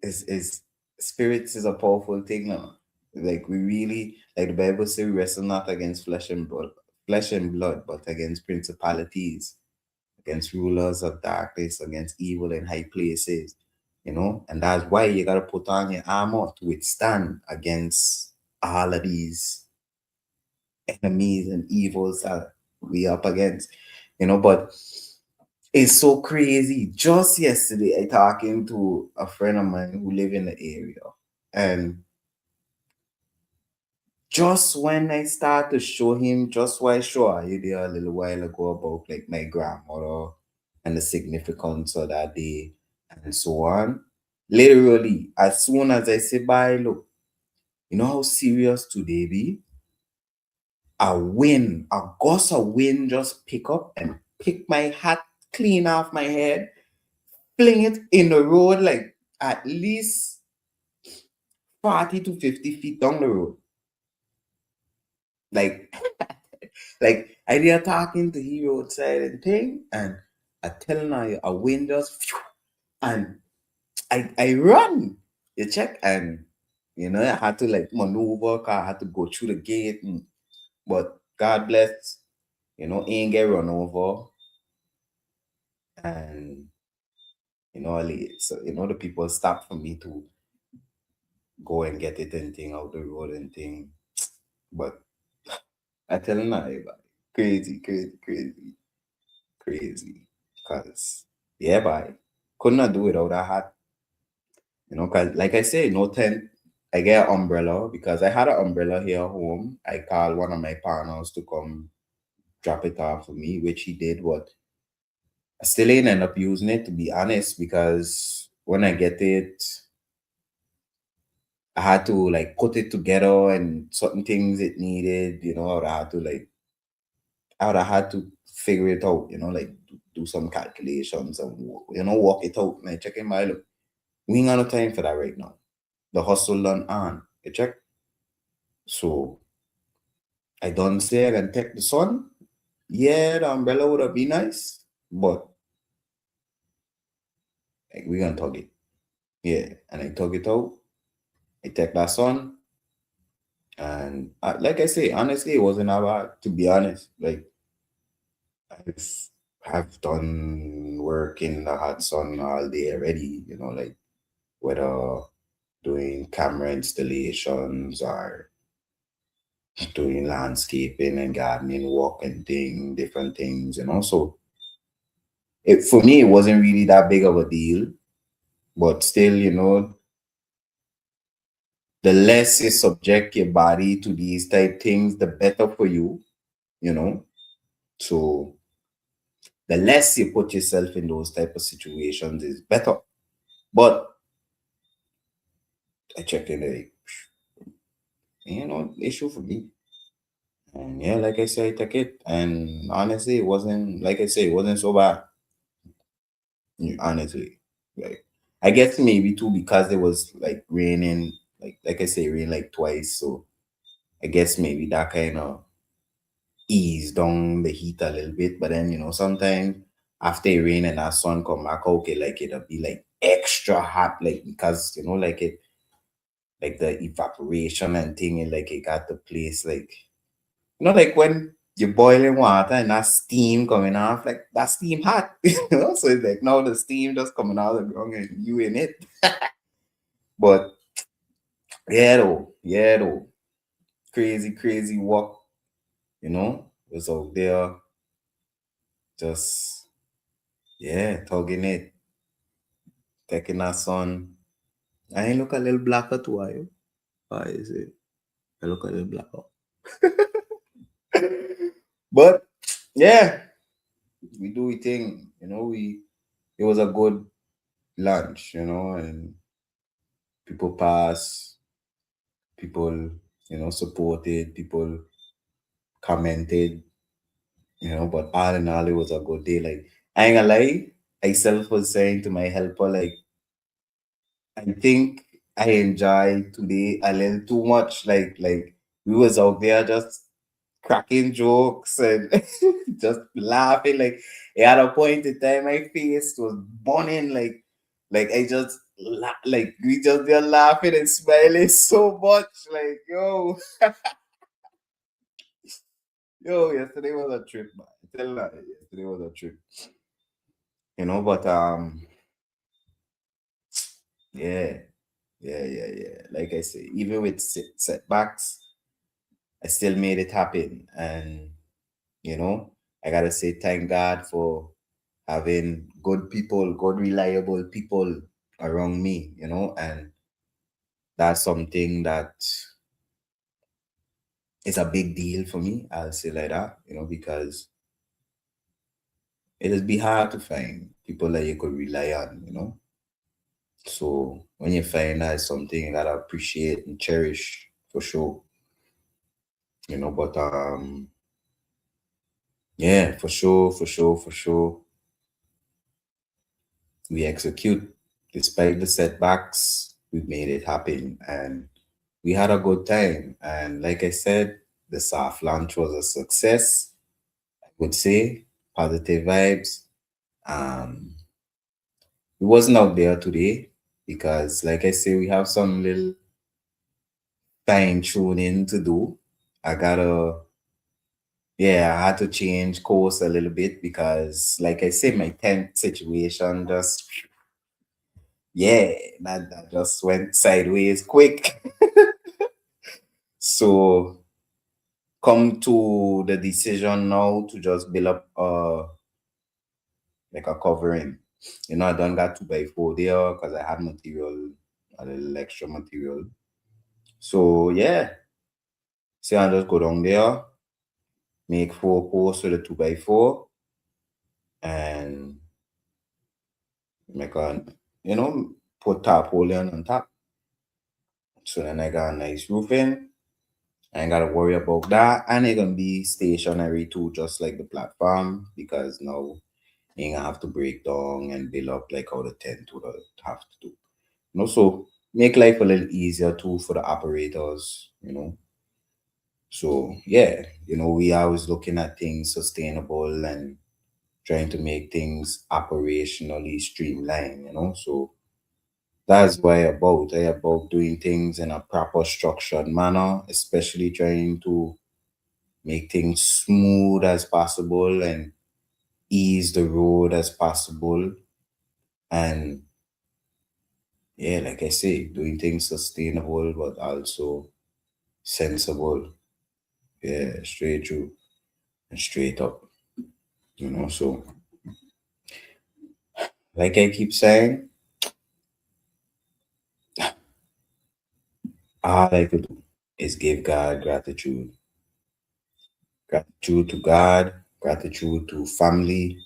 is spirits is a powerful thing now. Like we really, like the Bible says, we wrestle not against flesh and blood, but against principalities, against rulers of darkness, against evil in high places, you know. And that's why you gotta put on your armor to withstand against all of these enemies and evils that we up against, you know. But it's so crazy. Just yesterday, I talking to a friend of mine who live in the area, and just when I start to show him, just why I show you there a little while ago about like my grandmother and the significance of that day and so on. Literally, as soon as I say bye, look, you know how serious today be? A gust of wind just pick up and pick my hat clean off my head, fling it in the road like at least 40 to 50 feet down the road. Like, like I there talking to hero outside and thing, and I telling her a wind just phew, and I run. You check, and I had to like maneuver, 'cause I had to go through the gate, but God bless, ain't get run over, and so the people stopped for me to go and get it and thing out the road and thing. But I tell you now, crazy, crazy, crazy, crazy. Cause yeah, boy, could not do it without a hat. Cause like I say, no tent. I get an umbrella because I had an umbrella here at home. I called one of my partners to come drop it off for me, which he did, but I still ain't end up using it, to be honest, because when I get it, I had to like put it together and certain things it needed, I had to like I would have had to figure it out, like do some calculations and work it out. And I check in my look. We ain't got no time for that right now. The hustle done on. You check. So I done say I can take the sun. Yeah, the umbrella would have been nice, but like, we gonna tug it. Yeah, and I tug it out. I take that sun, and like I say, honestly, it wasn't that bad. To be honest, like I've have done work in the hot sun all day already. Like whether doing camera installations or doing landscaping and gardening work and different things. So for me, it wasn't really that big of a deal. But still, the less you subject your body to these type things, the better for you, you know. So the less you put yourself in those type of situations is better. But I checked in the, issue for me. And yeah, like I said, I took it. And honestly, it wasn't, like I say, it wasn't so bad. Honestly. Like, I guess maybe too because it was like raining, like I say, rain like twice. So I guess maybe that kind of ease down the heat a little bit. But then, sometimes after it rain and that sun come back, okay, like it'll be like extra hot, like because like it like the evaporation and thing and like it got the place like like when you're boiling water and that steam coming off, like that steam hot, So it's like now the steam just coming out of the ground and you in it. But yeah though, crazy, crazy walk, was out there just tugging it, taking that sun. I ain't look a little blacker too, are you? Why is it? I look a little blacker. But yeah, we do we thing, it was a good lunch, and people pass, people, supported, people commented, but all in all, it was a good day. Like, I ain't gonna lie, I self was saying to my helper, like, I think I enjoyed today a little too much. Like we was out there just cracking jokes and just laughing. Like at a point in time, my face was burning. Like I just like we just there laughing and smiling so much. Like yo, yesterday was a trip, man. I tell you that, yesterday was a trip. But yeah, yeah. Like I say, even with setbacks, I still made it happen, and you know, I gotta say thank God for having good people, good reliable people around me, and that's something that is a big deal for me. I'll say like that, because it is be hard to find people that you could rely on. So when you find that, it's something you gotta appreciate and cherish for sure. But yeah, for sure. We execute despite the setbacks. We've made it happen, and we had a good time. And like I said, the soft launch was a success. I would say positive vibes. Um, we wasn't out there today because, like I say, we have some little fine tuning to do. I gotta, yeah, I had to change course a little bit because, like I say, my tent situation just, yeah, that just went sideways quick. So come to the decision now to just build up like a covering. I done got 2x4 there because I had material, a little extra material. So yeah, see I just go down there, make 4 posts with a 2x4 and make a put tarpaulin on top. So then I got a nice roofing. I ain't gotta worry about that. And it's gonna be stationary too, just like the platform, because now you ain't gonna have to break down and build up like how the tent would have to do. So make life a little easier too for the operators. So yeah, we always looking at things sustainable and trying to make things operationally streamlined. So that's why I about doing things in a proper structured manner, especially trying to make things smooth as possible and ease the road as possible. And yeah, like I say, doing things sustainable but also sensible. Yeah, straight through and straight up. So like I keep saying, all I could do is give God gratitude. Gratitude to God, gratitude to family,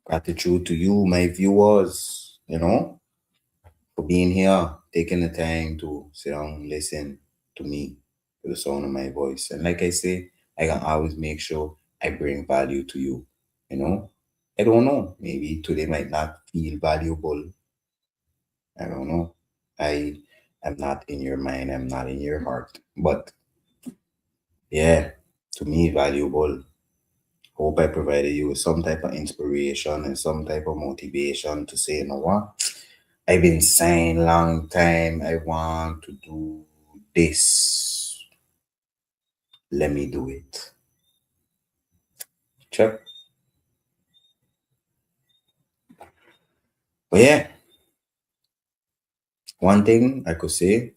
gratitude to you, my viewers, for being here, taking the time to sit down and listen to me, to the sound of my voice. And like I say, I can always make sure I bring value to you. You know, I don't know. Maybe today might not feel valuable. I don't know. I am not in your mind. I'm not in your heart. But yeah, to me, valuable. Hope I provided you with some type of inspiration and some type of motivation to say, you know what? I've been saying long time I want to do this. Let me do it. Check. But yeah, one thing I could say,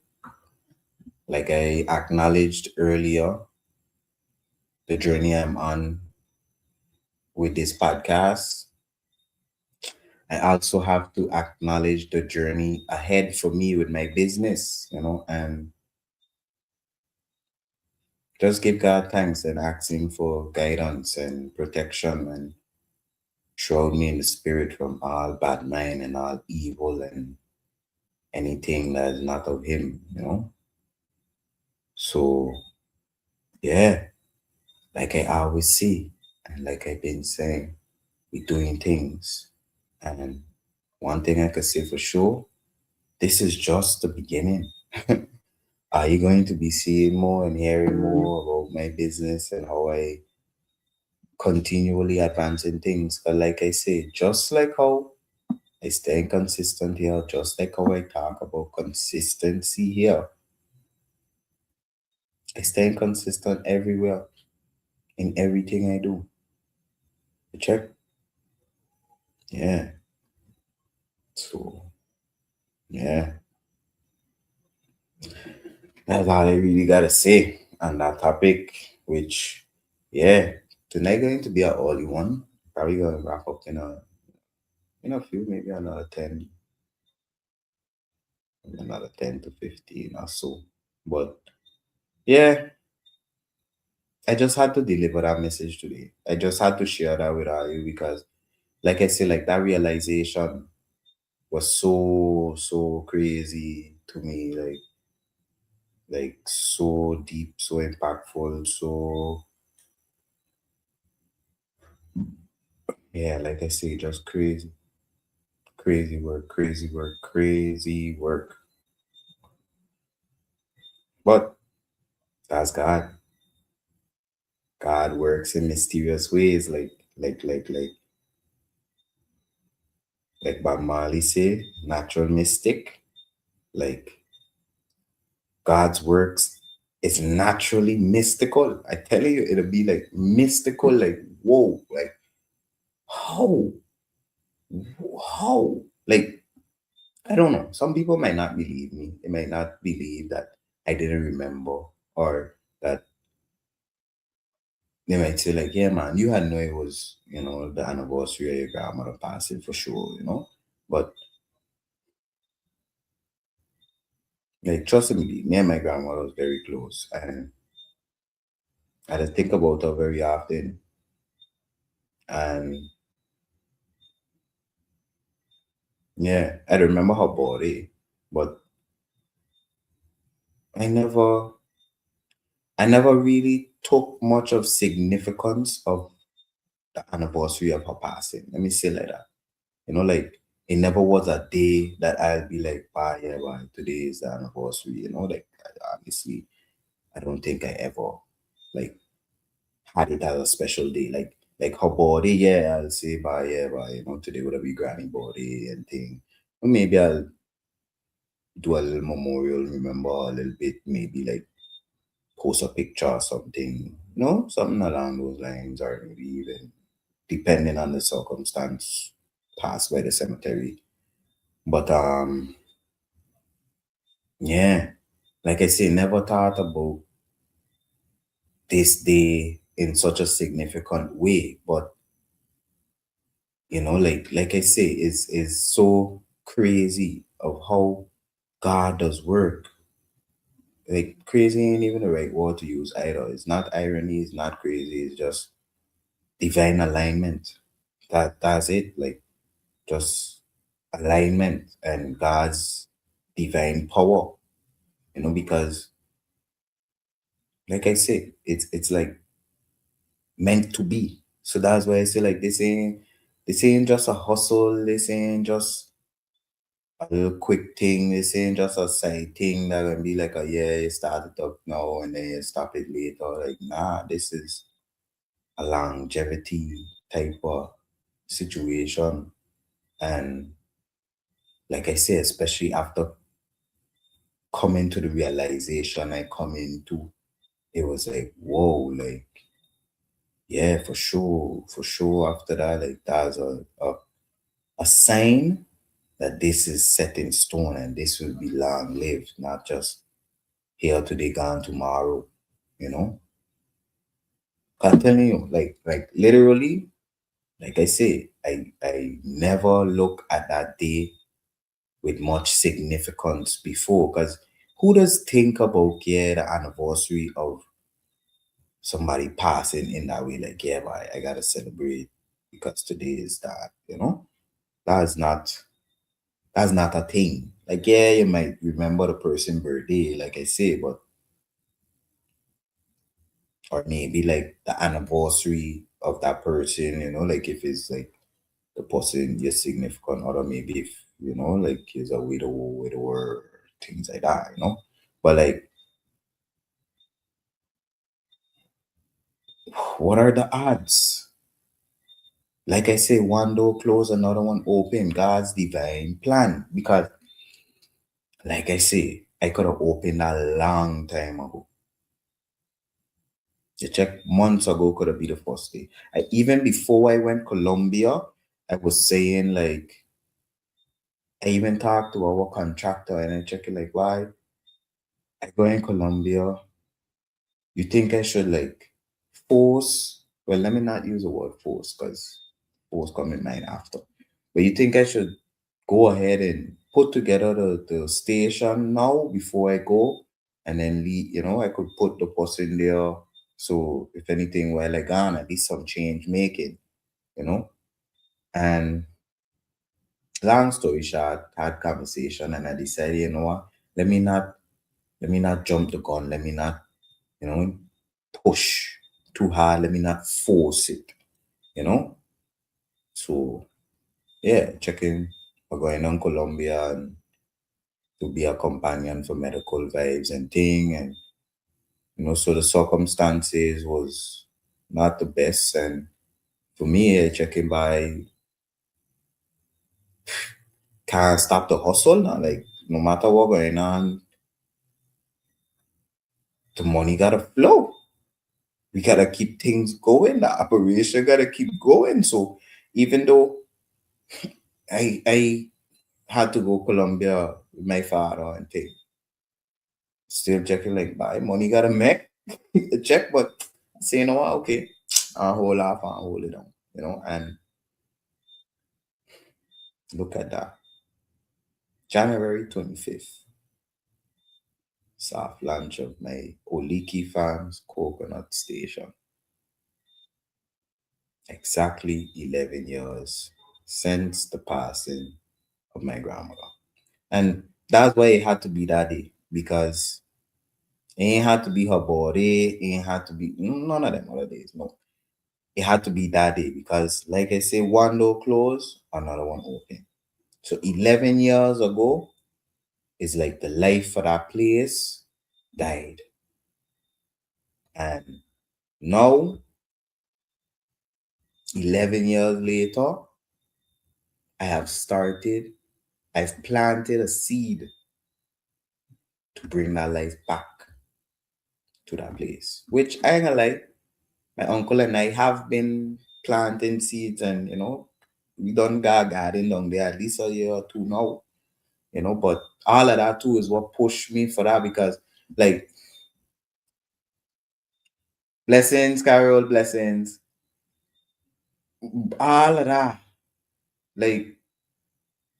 like I acknowledged earlier, the journey I'm on with this podcast, I also have to acknowledge the journey ahead for me with my business, and just give God thanks and ask Him for guidance and protection and shroud me in the spirit from all bad mind and all evil and anything that is not of Him. So, yeah, like I always see, and like I've been saying, we're doing things. And one thing I could say for sure, this is just the beginning. Are you going to be seeing more and hearing more about my business and how I continually advancing things? But like I say, just like how I stay consistent here, just like how I talk about consistency here, I stay consistent everywhere in everything I do. You check? Yeah. So, yeah, that's all I really gotta say on that topic, which, yeah, tonight going to be a early one. Probably gonna wrap up in a few, maybe another 10 to 15 or so. But yeah, I just had to deliver that message today. I just had to share that with all you because, like I said, like that realization was so crazy to me, like so deep, so impactful, so yeah, like I say, just crazy, crazy work, crazy work, crazy work. But that's God. God works in mysterious ways, like Bob Marley say, natural mystic. Like God's works is naturally mystical. I tell you, it'll be like mystical, like whoa, like how, how, like I don't know. Some people might not believe me. They might not believe that I didn't remember, or that they might say like, yeah, man, you had know it was, the anniversary of your grandmother passing for sure. But like, trust me and my grandmother was very close, and I just think about her very often. And yeah, I remember her body, but I never, I never really took much of significance of the anniversary of her passing. Let me say like that. Like it never was a day that I'll be like, ah, yeah, well, today is the anniversary. Like obviously, I don't think I ever like had it as a special day. Like her body, yeah, I'll say, bah, yeah, bah, today would be granny body and thing. Or maybe I'll do a little memorial, remember a little bit, maybe like post a picture or something, something along those lines, or maybe even depending on the circumstance, pass by the cemetery. But yeah, like I say, never thought about this day in such a significant way. But like I say, is so crazy of how God does work. Like crazy ain't even the right word to use either. It's not irony, it's not crazy, it's just divine alignment. That's it. Like just alignment and God's divine power. Because like I say, it's like meant to be. So that's why I say like this ain't just a hustle, this ain't just a little quick thing, this ain't just a side thing that gonna be like a yeah, you start it up now and then you stop it later. Like nah, this is a longevity type of situation. And like I say, especially after coming to the realization I come into, it was like, whoa, like, yeah, for sure. After that, like, that's a sign that this is set in stone and this will be long lived, not just here today, gone tomorrow, you know? I'm telling you, like literally, like I say, I never look at that day with much significance before, because who does think about yeah the anniversary of somebody passing in that way? Like yeah, but I gotta celebrate because today is that. That's not that's not a thing. Like yeah, you might remember the person's birthday, like I say, but or maybe like the anniversary of that person. Like if it's like the person your significant other, maybe if like he's a widower, things like that. But like, what are the odds? Like I say, one door closed, another one open. God's divine plan. Because, like I say, I could have opened a long time ago. You check months ago could have been the first day. Even before I went Colombia, I was saying like I even talked to our contractor and I check it like why I go in Colombia. You think I should like force? Well, let me not use the word force because force come in mind after. But you think I should go ahead and put together the station now before I go and then leave, I could put the bus in there. So if anything, while I gone, at least some change making, you know? And long story short, had conversation and I decided, you know what, let me not let me not jump the gun. Let me not, you know, push too hard. Let me not force it, you know? So yeah, checking we're going on Colombia, and to be a companion for medical vibes and thing. And, so the circumstances was not the best. And for me, checking by can't stop the hustle now. Like, no matter what going on, the money gotta flow. We gotta keep things going. The operation gotta keep going. So even though I had to go Colombia with my father and thing, still checking like buy money gotta make a check, but say you know what, okay, I'll hold off and hold it down, and look at that. January 25th, soft launch of my Oliki Farms coconut station. Exactly 11 years since the passing of my grandmother. And that's why it had to be that day, because it ain't had to be her birthday, it ain't had to be none of them other days. No. It had to be that day because, like I say, one door closed, another one open. So 11 years ago is like the life for that place died. And now, 11 years later, I have started, I've planted a seed to bring that life back to that place. Which I ain't gonna lie, my uncle and I have been planting seeds, and we done got a garden down there at least a year or two now. But all of that too is what pushed me for that, because like, blessings, Carol, blessings, all of that, like,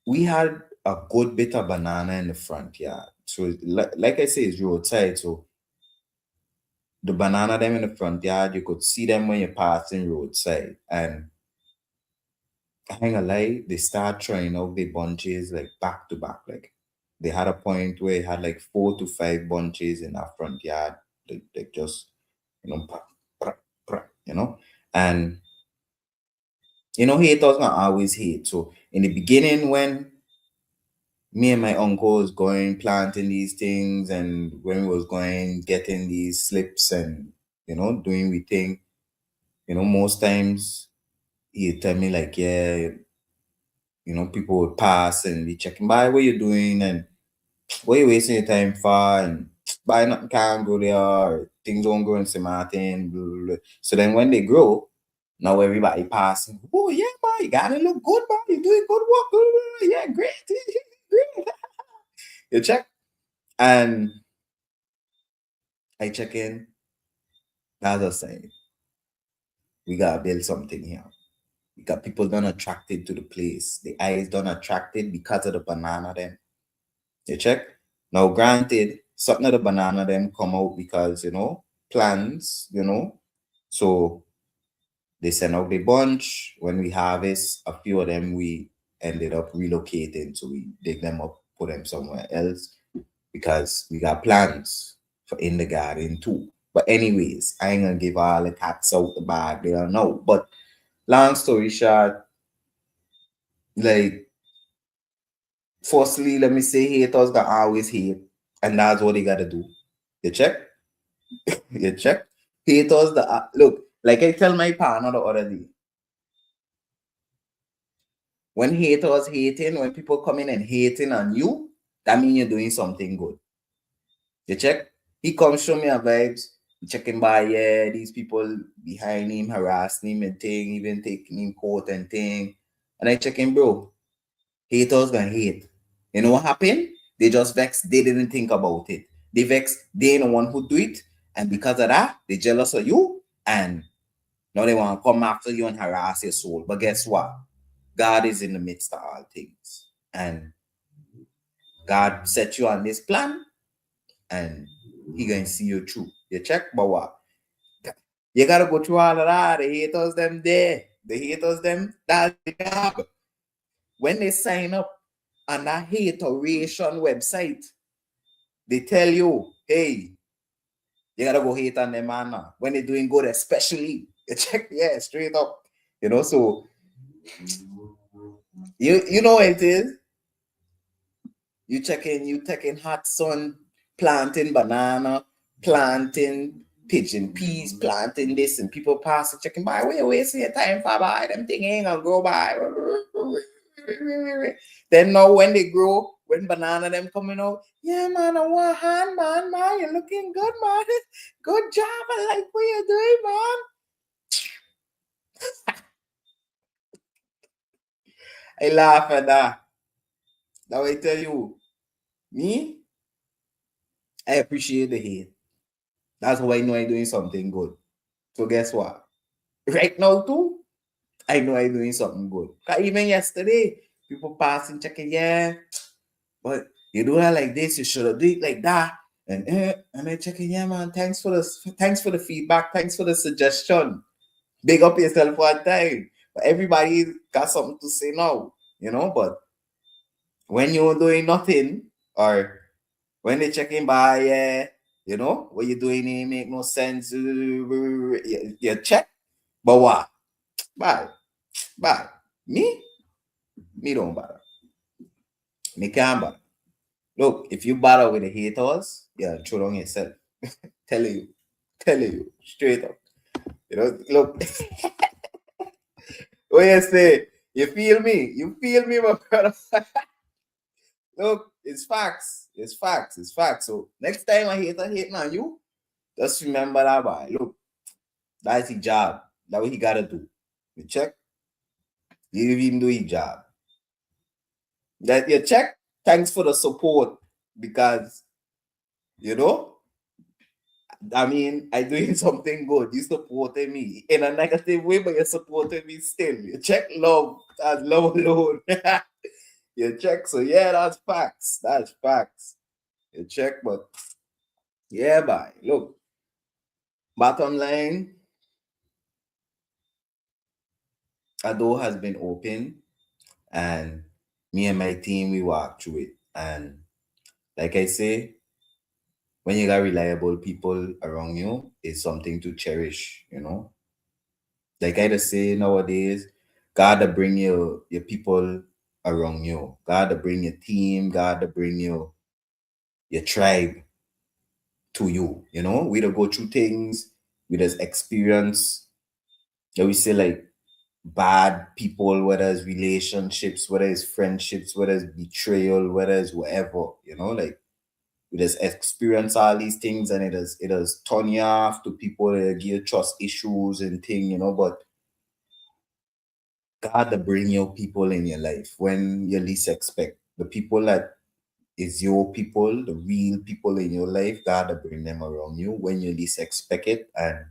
we had a good bit of banana in the front yard. So like I say, it's roadside. So the banana them in the front yard, you could see them when you're passing roadside. And I ain't gonna lie, they start trying out the bunches like back to back. Like, they had a point where it had like 4 to 5 bunches in our front yard. Like just, pra, pra, pra, and haters not always hate. So in the beginning, when me and my uncle was going planting these things, and when we was going getting these slips and doing we thing, most times he'd tell me like, yeah, people would pass and be checking by what you're doing and what you wasting your time for, and by nothing can't go there, or things don't grow in St. Martin, blah, blah, blah. So then when they grow, now everybody passing, oh yeah, man, you gotta look good, man, you're doing good work, blah, blah, blah. Yeah, great, great. You check, and I check in, that's a sign. We gotta build something here. We got people done attracted to the place. The eyes done attracted because of the banana then. You check? Now, granted, something of the banana them come out because, plants, so they send out the bunch. When we harvest, a few of them we ended up relocating. So we dig them up, put them somewhere else because we got plans for in the garden too. But anyways, I ain't gonna give all the cats out the bag. They don't know. But long story short, like, firstly, let me say haters gonna always hate, and that's what they gotta do. You check? You check? Haters look, like I tell my partner the other day, when haters hating, when people come in and hating on you, that means you're doing something good. You check? He comes show me a vibes, checking by, yeah, these people behind him harassing him and thing, even taking him court and thing. And I check him, bro. Haters gonna hate. You know what happened? They just vex. They didn't think about it. They vex. They ain't the one who do it, and because of that, they jealous of you, and now they want to come after you and harass your soul. But guess what? God is in the midst of all things, and God set you on this plan, and He gonna see you through. You check, but what? You gotta go through all of that. The haters them there. The haters them. That's the job. When they sign up on that hateration website, they tell you, hey, you gotta go hate on them, man. When they're doing good, especially, you check, yeah, straight up. So you know what it is. You taking hot sun, planting banana, planting pigeon peas, planting this, and people passing checking by. Where you wasting your time for by? Them thing ain't gonna grow by. Then now when they grow, when banana them coming out, yeah man, I want hand, man, you're looking good, man. Good job. I like what you're doing, man. I laugh at that. Now I tell you, me, I appreciate the hate. That's how I know I'm doing something good. So guess what? Right now too, I know I'm doing something good. 'Cause even yesterday, people passing checking, yeah, but you do it like this, you should have do it like that. And I checking, yeah, man. Thanks for the feedback. Thanks for the suggestion. Big up yourself one time. But everybody got something to say now, But when you're doing nothing, or when they checking by, what you're doing, it make no sense. You check, but what? Bye, bye. Me, me don't bother. Me can't bother. Look, if you bother with the haters, yeah, throw on yourself. telling you, telling you, straight up. Look, what you say? You feel me? You feel me, my brother? Look, it's facts. It's facts. It's facts. So next time a hater hating on you, just remember that, boy. Look, that's his job. That's what he gotta do. You check, leave him do his job. That you check. Thanks for the support, because you know I mean, I doing something good. You supported me in a negative way, but you supported me still. You check love as love alone. You check. So yeah, that's facts. That's facts. You check, but yeah, bye. Look, bottom line, a door has been open, and me and my team we walk through it. And like I say, when you got reliable people around you, it's something to cherish. Like I just say nowadays, gotta bring your people around you. Gotta bring your team. Gotta bring your tribe to you. We don't go through things. We just experience. We say like bad people, whether it's relationships, whether it's friendships, whether it's betrayal, whether it's whatever. Like we just experience all these things, and it does turn you off to people that give you trust issues and thing. But God to bring your people in your life when you least expect. The people that is your people, the real people in your life, God to bring them around you when you least expect it. And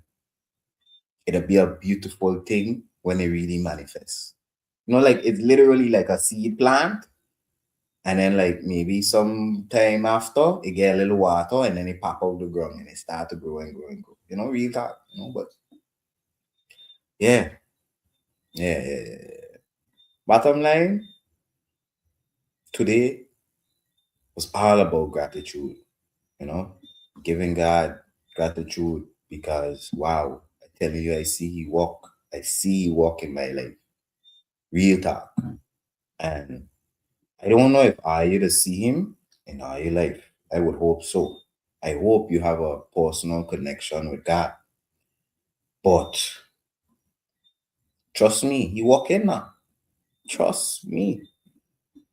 it'll be a beautiful thing when it really manifests. Like it's literally like a seed plant. And then like maybe some time after it get a little water and then it pop out the ground and it start to grow and grow and grow. Real talk. But yeah, yeah, yeah, yeah. Yeah. Bottom line, today was all about gratitude, you know, giving God gratitude because wow, I tell you, I see you walk in my life. Real talk. And I don't know if are you to see him in all your life. I would hope so. I hope you have a personal connection with God. But trust me, he walk in now. Trust me.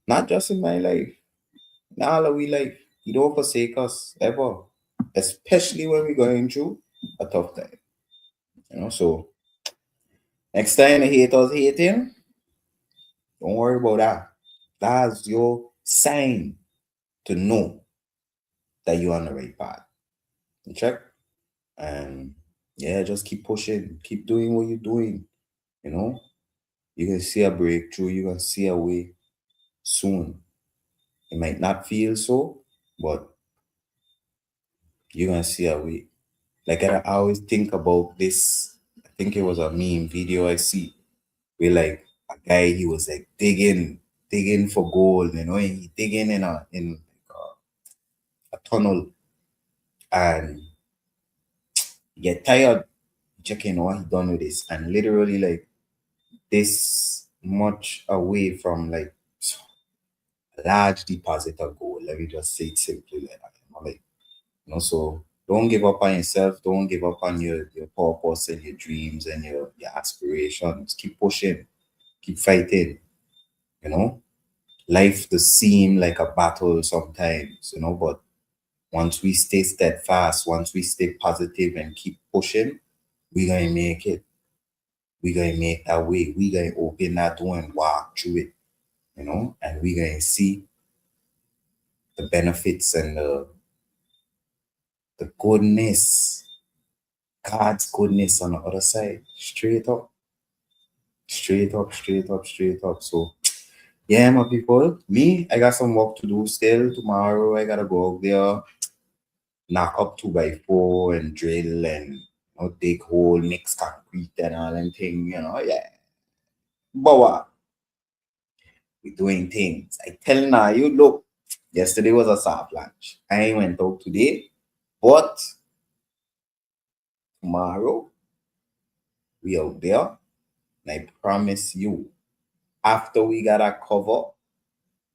Not just in my life. In all of we life. He don't forsake us ever. Especially when we're going through a tough time. So next time the haters hating, don't worry about that. That's your sign to know that you're on the right path. You check? And yeah, just keep pushing, keep doing what you're doing. You know, you're gonna see a breakthrough, you're gonna see a way soon. It might not feel so, but you're gonna see a way. Like I always think about this. I think it was a meme video I see where like a guy he was like digging for gold, he digging in a tunnel and get tired checking what he done with this and literally like this much away from like a large deposit of gold. Let me just say it simply like that. So don't give up on yourself. Don't give up on your purpose and your dreams and your aspirations. Keep pushing. Keep fighting. You know, life does seem like a battle sometimes. But once we stay steadfast, once we stay positive and keep pushing, we're gonna make it. We're gonna make that way. We're gonna open that door and walk through it. And we're gonna see the benefits and the goodness, God's goodness on the other side. Straight up, straight up, straight up, straight up. So yeah, my people. Me, I got some work to do still. Tomorrow I gotta go out there, knock up 2x4 and drill and dig hole, mix concrete and all them thing, yeah. But what? We're doing things. I tell now you look, yesterday was a soft lunch. I ain't went out today, but tomorrow we out there. And I promise you, after we got a cover,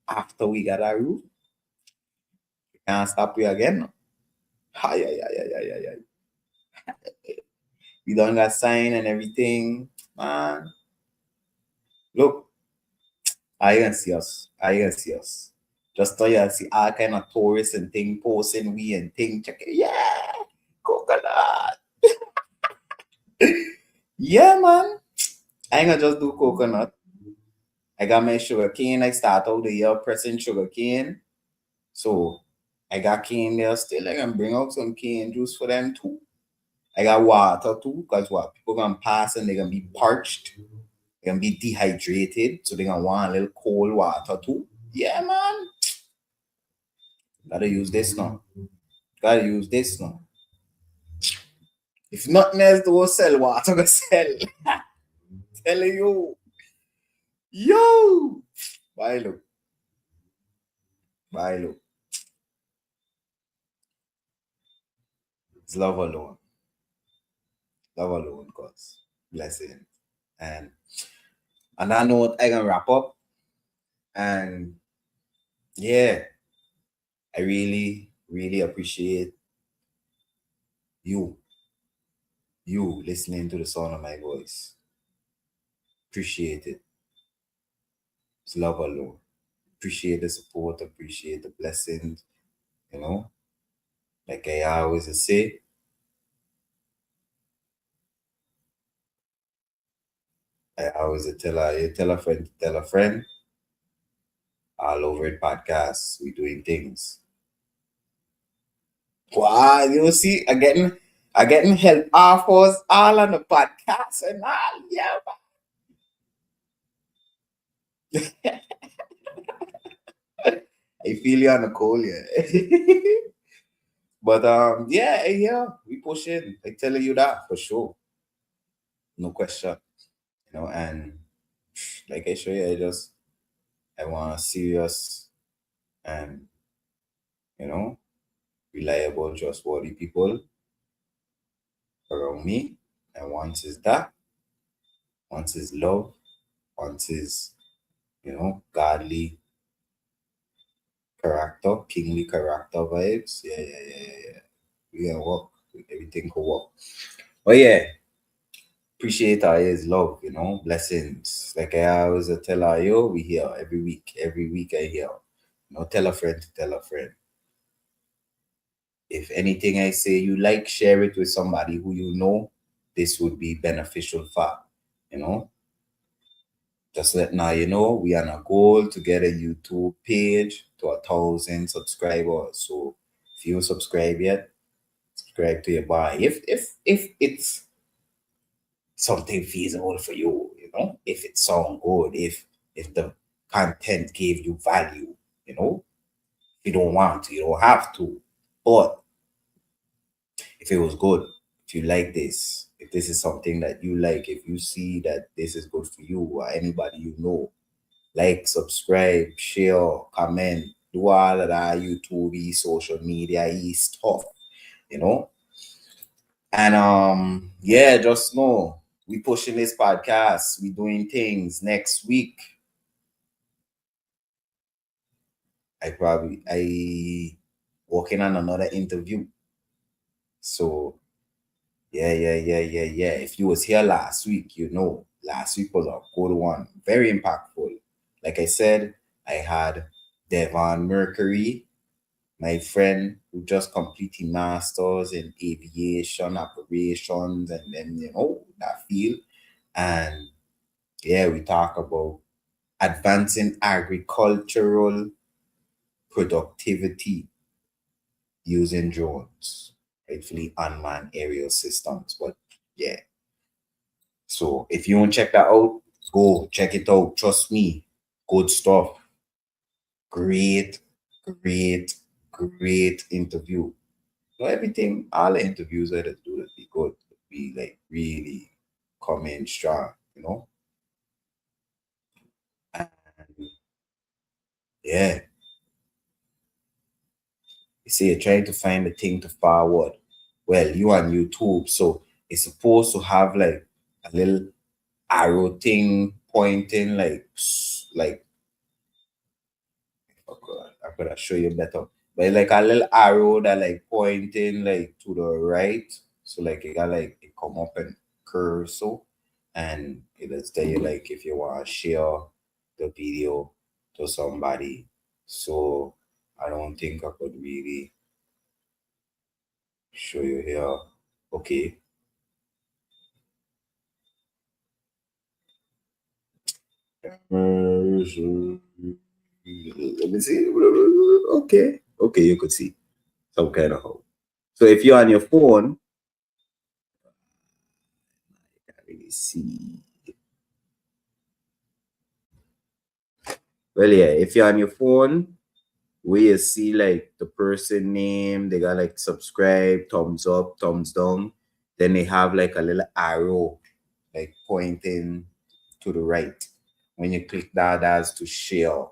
after we got a roof, we can't stop you again. Hi, hi, hi, hi, hi, hi. We done got sign and everything. Man, look, I can see us. I can see us. Just tell you, see all kind of tourists and thing posting we and thing check it. Yeah, coconut. Yeah, man. I ain't gonna just do coconut. I got my sugar cane. I start out the year pressing sugar cane. So I got cane there still. I can bring out some cane juice for them too. I got water too, because what people gonna pass and they're gonna be parched, they're gonna be dehydrated, so they're gonna want a little cold water too. Yeah, man. Gotta use this now. Gotta use this now. If nothing else to sell water, go sell. Telling you. Yo! Bye look. Bye look. It's love alone. Love alone, cause blessing. And on that note, I can wrap up. And yeah, I really, really appreciate you, you listening to the sound of my voice. Appreciate it. It's love alone. Appreciate the support, appreciate the blessings, you know. Like I always say, I always tell her, you tell a friend, all over it podcasts, we doing things. Wow, you see, I getting help offers all on the podcast and all, yeah. I feel you on the call, yeah. But yeah, we push in. I telling you that for sure. No question. And like I show you, I want serious and you know, reliable, trustworthy people around me. And once is that, once is love, once is, godly character, kingly character vibes. Yeah, yeah, yeah, yeah, yeah. We can work. Everything can work. But yeah, appreciate our is love, blessings. Like I always tell her, yo, we here every week. Every week I hear. Tell a friend to tell a friend. If anything I say you like, share it with somebody who you know this would be beneficial for. You know, just let now you know we are on a goal to get a YouTube page to 1,000 subscribers. So if you subscribe yet, subscribe to your boy. If it's something feasible for you, if it sound good, if the content gave you value, if you don't want to, you don't have to. But if it was good, if you like this, if this is something that you like, if you see that this is good for you or anybody you know, like, subscribe, share, comment, do all of that YouTube, social media stuff, you know. And yeah, just know we pushing this podcast, we doing things next week. I working on another interview. So yeah. If you was here last week, last week was a good one. Very impactful. Like I said, I had Devon Mercury, my friend who just completed masters in aviation operations and then that field. And yeah, we talk about advancing agricultural productivity using drones, rightfully unmanned aerial systems. But yeah, so if you want to check that out, go check it out. Trust me, good stuff. Great, great, great interview. So everything, all the interviews I just do that be good, be like really come in strong. And yeah, you see, you're trying to find the thing to forward. Well, you on YouTube, so it's supposed to have like a little arrow thing pointing like oh God, I could show you better. But like a little arrow that like pointing like to the right. So like it got like it come up and curve so and it'll tell you like if you want to share the video to somebody. So I don't think I could really show you here. Okay. Let me see. Okay. Okay, you could see some kind of hope. So if you're on your phone, I can't really see. Well, yeah, if you're on your phone, where you see like the person name, they got like subscribe, thumbs up, thumbs down. Then they have like a little arrow like pointing to the right. When you click that, that's to share.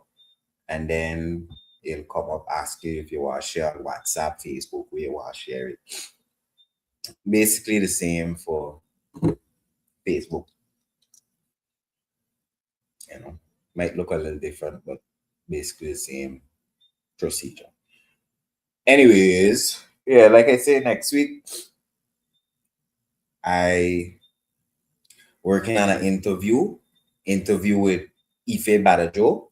And then it'll come up ask you if you want to share on WhatsApp, Facebook, where you want to share it. Basically the same for Facebook, you know. Might look a little different, but basically the same procedure. Anyways, yeah, like I say, next week I working on an interview with Ife Badajo.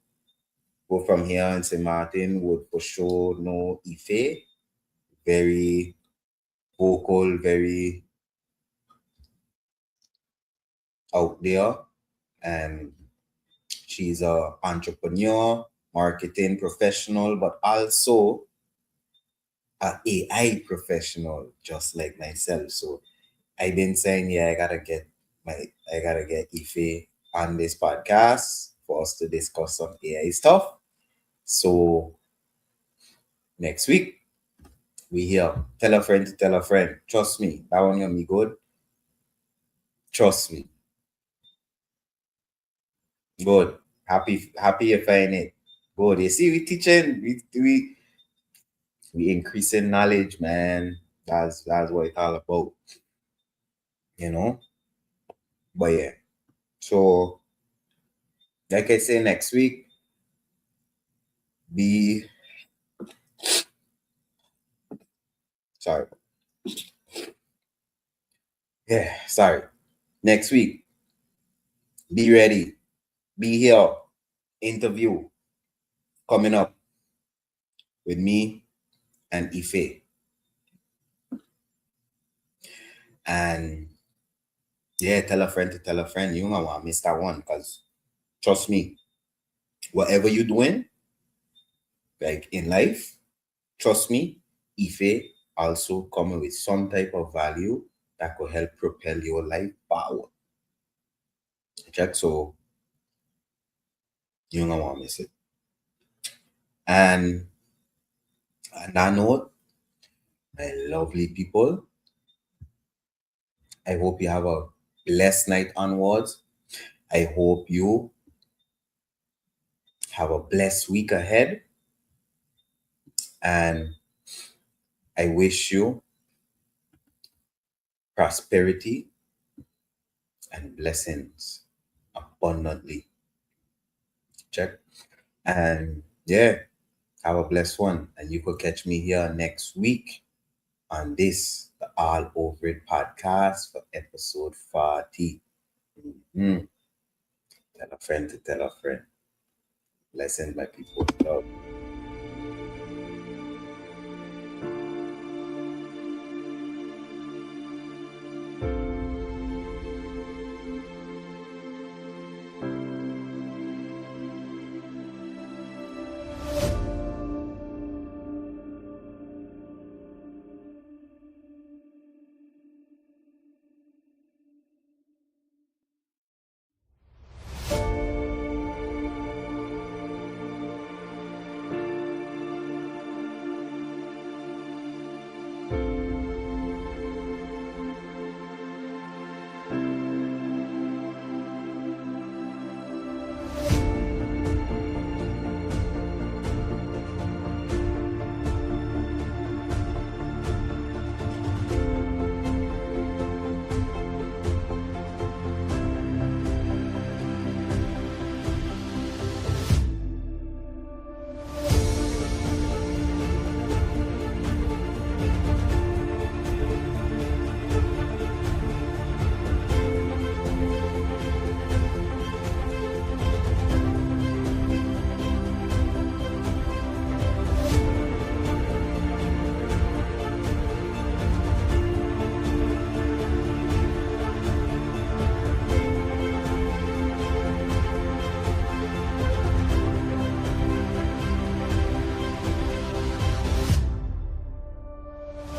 Go from here in St. Martin would for sure know Ife. Very vocal, very out there. And she's a entrepreneur, marketing professional, but also a AI professional, just like myself. So I've been saying, yeah, I gotta get Ife on this podcast for us to discuss some AI stuff. So next week we here. Tell a friend to tell a friend. Trust me, that one gonna be good. Trust me. Good. Happy you find it. Good. You see, we teaching, we increasing knowledge, man. That's what it's all about, you know. But yeah. So like I say, next week, be sorry. Yeah, sorry. Next week, be ready. Be here. Interview coming up with me and Ife. And yeah, tell a friend to tell a friend. You don't want to miss that one because trust me, whatever you're doing, like in life, trust me, Ife also coming with some type of value that could help propel your life forward. Check so you don't want to miss it. And on that note, my lovely people, I hope you have a blessed night onwards. I hope you have a blessed week ahead. And I wish you prosperity and blessings abundantly. Check. And yeah, Have a blessed one. And you could catch me here next week on this, the All Over It podcast for episode 40. Tell a friend to tell a friend. Blessings, my people. Love.